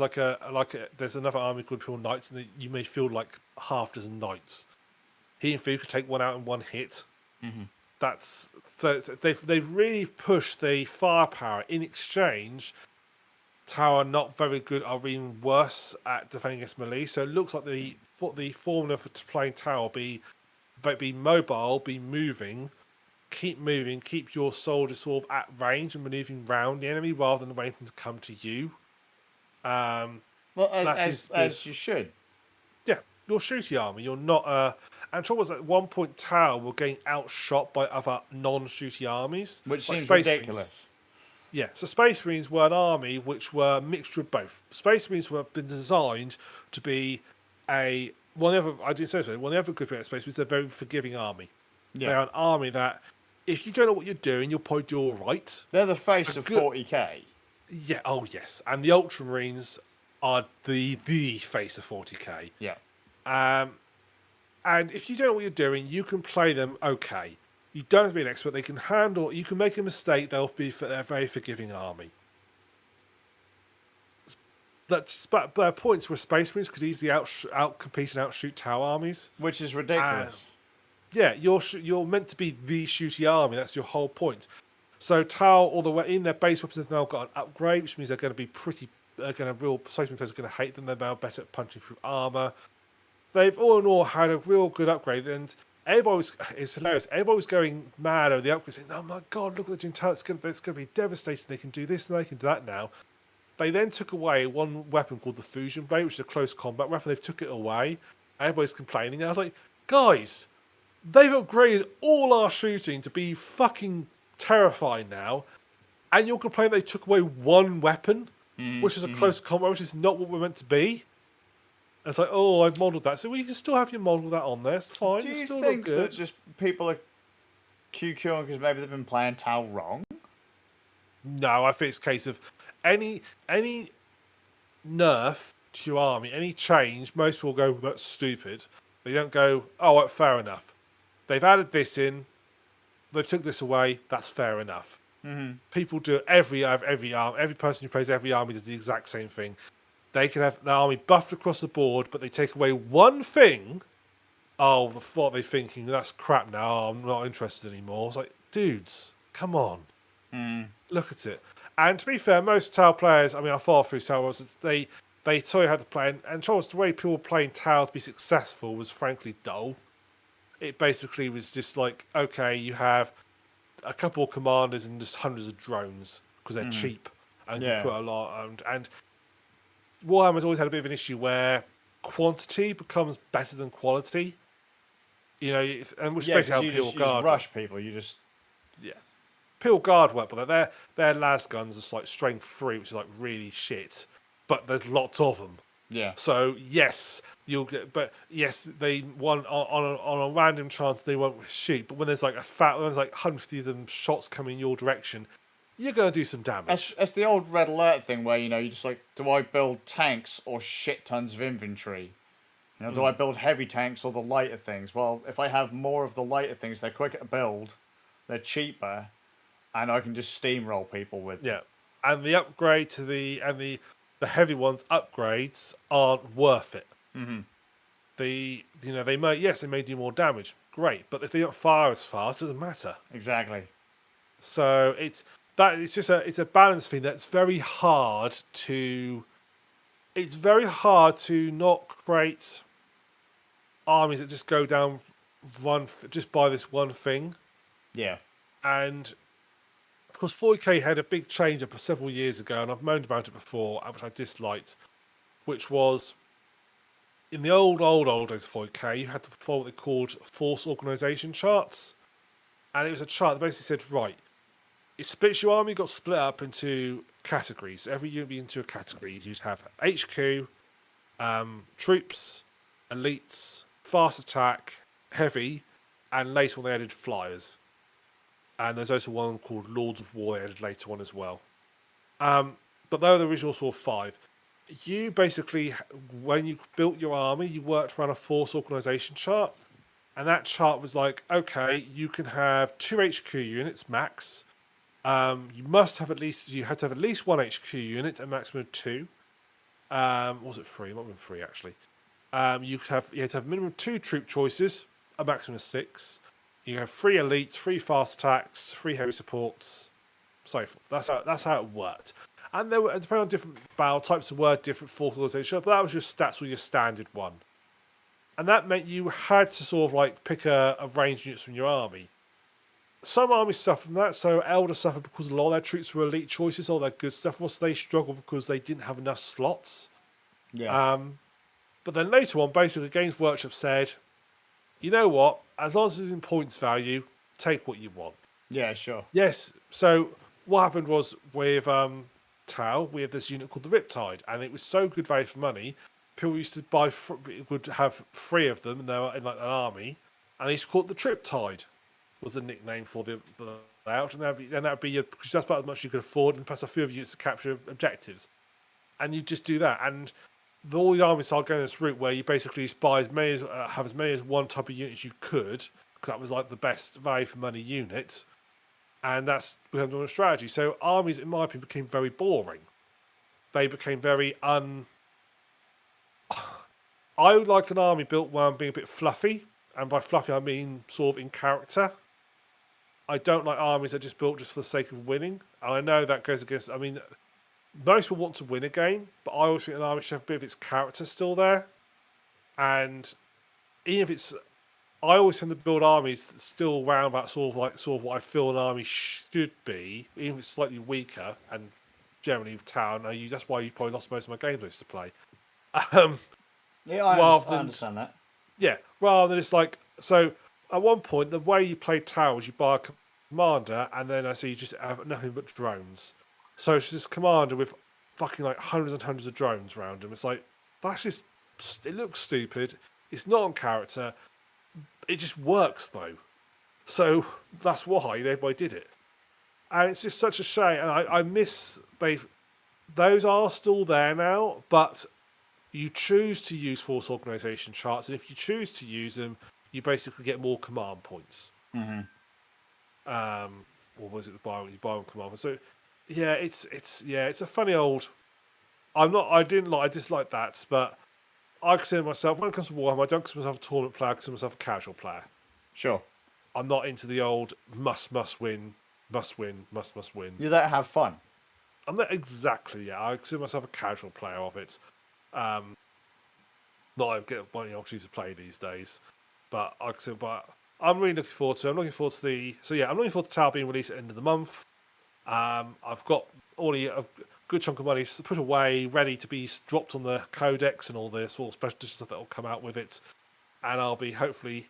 there's another army called Pure Knights, and you may feel like half dozen knights. He in theory could take one out in one hit. Mm-hmm. That's so they've really pushed the firepower. In exchange, Tau are not very good, are even worse at defending against melee. So it looks like the formula for playing Tau be mobile, be moving, keep your soldiers sort of at range and maneuvering round the enemy rather than waiting to come to you. Well, as you should. Yeah, you're shooty army. You're not. And trouble was at one point Tau were getting outshot by other non-shooty armies, Which like seems Space ridiculous. Marines. Yeah, so Space Marines were an army which were a mixture of both. Space Marines were been designed to be I didn't say this, one of the other good things about Space Marines, they're a very forgiving army. Yeah. They're an army that, if you don't know what you're doing, you'll probably do all right. They're the face of 40k. Yeah, oh yes. And the Ultramarines are the face of 40k. Yeah. And if you don't know what you're doing, you can play them okay. You don't have to be an expert. They can handle. You can make a mistake. They're a very forgiving army. But points where Space Marines could easily outcompete and outshoot Tau armies. Which is ridiculous. Yeah, you're meant to be the shooty army. That's your whole point. So Tau, all the way in their base weapons, have now got an upgrade, which means they're going to be Space Marine players are going to hate them. They're now better at punching through armor. They've all in all had a real good upgrade, and it's hilarious. Everybody was going mad over the upgrade, saying, "Oh my god, look at the Tau! It's going to be devastating. They can do this and they can do that now." They then took away one weapon called the Fusion Blade, which is a close combat weapon. They've took it away. Everybody's complaining. I was like, guys, they've upgraded all our shooting to be fucking terrifying now, and you're complaining they took away one weapon, which is a close combat, which is not what we're meant to be. And it's like, oh, I've modelled that. So you can still have your model that on there. It's fine. Do you still think look good. that just people are QQing because maybe they've been playing Tau wrong? No, I think it's a case of any nerf to your army, any change, most people go, that's stupid. They don't go, oh, right, fair enough. They've added this in, they've took this away, that's fair enough. Mm-hmm. People do every person who plays every army does the exact same thing. They can have the army buffed across the board, but they take away one thing. Oh, what are they thinking? That's crap now. Oh, I'm not interested anymore. It's like, dudes, come on. Look at it. And to be fair, most Tau players, I mean, I follow through Tau Wars, they tell you how to play. And Charles, the way people were playing Tau to be successful was frankly dull. It basically was just like, okay, you have a couple of commanders and just hundreds of drones because they're cheap. And you put a lot. And Warhammer's always had a bit of an issue where quantity becomes better than quality. You know, and which is basically how Peel Guard. You just rush people. You just Peel Guard work, but their las guns are like strength 3, which is like really shit. But there's lots of them. Yeah. So yes, you'll get. But yes, they want on a random chance they won't shoot. But when there's like there's like 150 of them shots coming your direction, you're gonna do some damage. It's the old red alert thing where you just like, do I build tanks or shit tons of infantry? You know, do I build heavy tanks or the lighter things? Well, if I have more of the lighter things, they're quicker to build, they're cheaper, and I can just steamroll people with them. Yeah, and the upgrade to the heavy ones upgrades aren't worth it. Mm-hmm. They may do more damage, great, but if they don't fire as fast, it doesn't matter. Exactly. So it's a balance thing that's very hard to. It's very hard to not create armies that just go down just by this one thing. Yeah. And of course, 40k had a big change up several years ago, and I've moaned about it before, which I disliked, which was in the old days of 40k, you had to follow what they called force organization charts. and it was a chart that basically said, right, it splits your army, got split up into categories. Every unit be into a category. You'd have HQ, troops, elites, fast attack, heavy, and later on they added flyers. And there's also one called Lords of War they added later on as well. But they were the original sort of 5. You basically, when you built your army, you worked around a force organization chart. And that chart was like, okay, you can have 2 HQ units max. You had to have at least 1 HQ unit, a maximum of 2. Was it 3? It might have been 3 actually. You had to have a minimum of 2 troop choices, a maximum of 6. You have 3 elites, 3 fast attacks, 3 heavy supports, so forth. That's how it worked. And there were, depending on different battle types, there were different force organization, but that was your stats or your standard one. And that meant you had to sort of like pick a range of units from your army. Some armies suffered from that, so Elder suffered because a lot of their troops were elite choices, all their good stuff was they struggled because they didn't have enough slots. Yeah. But then later on, basically, Games Workshop said, you know what, as long as it's in points value, take what you want. Yeah, sure. Yes, so what happened was with Tau, we had this unit called the Riptide, and it was so good value for money, people used to would have 3 of them, and they were in like an army, and they used to call it the Triptide, was the nickname for the layout, and that'd be because that's about as much you could afford, and plus a few of you to capture objectives, and you just do that, and all the armies started going this route where you basically buy have as many as one type of unit as you could, because that was like the best value for money unit, and that's become a strategy. So armies, in my opinion, became very boring. They became very I would like an army built one being a bit fluffy, and by fluffy I mean sort of in character. I don't like armies that are just built just for the sake of winning. And I know that goes against, I mean, most people want to win a game, but I always think an army should have a bit of its character still there. And even if it's, I always tend to build armies still around that sort of what I feel an army should be, even if it's slightly weaker. And generally, town, that's why you probably lost most of my games I used to play. Yeah, I understand that. Yeah, rather than it's like, so at one point, the way you play towers, you buy a commander, and then I see you just have nothing but drones. So it's this commander with fucking like hundreds and hundreds of drones around him. It's like, that's just, it looks stupid. It's not on character. It just works though. So that's why everybody did it. And it's just such a shame. And I miss, those are still there now, but you choose to use force organization charts. And if you choose to use them, you basically get more command points. Mm-hmm. Or was it you buy one command? So yeah, it's a funny old. I dislike that, but I consider myself, when it comes to Warhammer, I don't consider myself a tournament player. I consider myself a casual player. Sure. I'm not into the old must win. You don't have fun. I'm not exactly. Yeah, I consider myself a casual player of it. Not I get many opportunities to play these days, but I'm really looking forward to. I'm looking forward to Tau being released at the end of the month. I've got already a good chunk of money put away, ready to be dropped on the codex and all the sort of special stuff that will come out with it, and I'll be having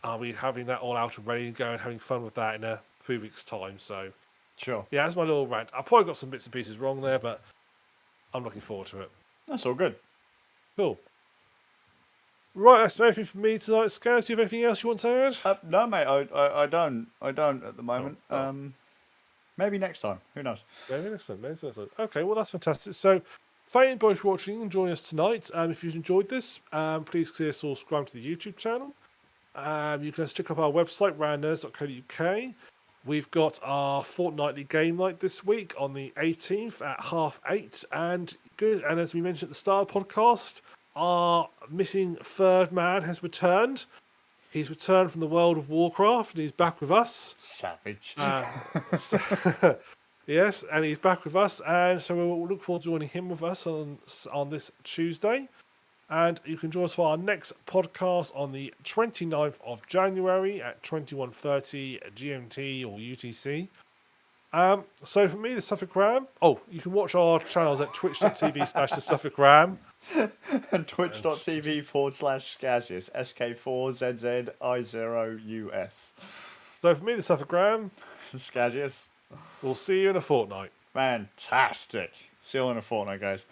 that all out and ready to go and having fun with that in a few weeks' time. So, sure. Yeah, that's my little rant. I've probably got some bits and pieces wrong there, but I'm looking forward to it. That's all good. Cool. Right, that's everything from me tonight. Skazz, do you have anything else you want to add? No, mate, I don't at the moment. Oh. Maybe next time. Who knows? Maybe next time. Okay, well, that's fantastic. So, thank you both for watching and joining us tonight. If you've enjoyed this, please consider subscribing to the YouTube channel. You can check up our website, randnerds.co.uk. We've got our fortnightly game night this week on the 18th at 8:30. And as we mentioned at the start of the podcast, our missing third man has returned. He's returned from the world of Warcraft and he's back with us. Savage. Yes, and he's back with us, and so we'll look forward to joining him with us on this Tuesday. And you can join us for our next podcast on the 29th of January at 21:30 GMT or UTC. So for me, the Suffolk Ram. Oh, you can watch our channels at twitch.tv/the Suffolk Ram. And twitch.tv/Skazz, SK4ZZI0US. So for me, the Suffolk Graham, Skazz. we'll see you in a fortnight. Fantastic. See you all in a fortnight, guys.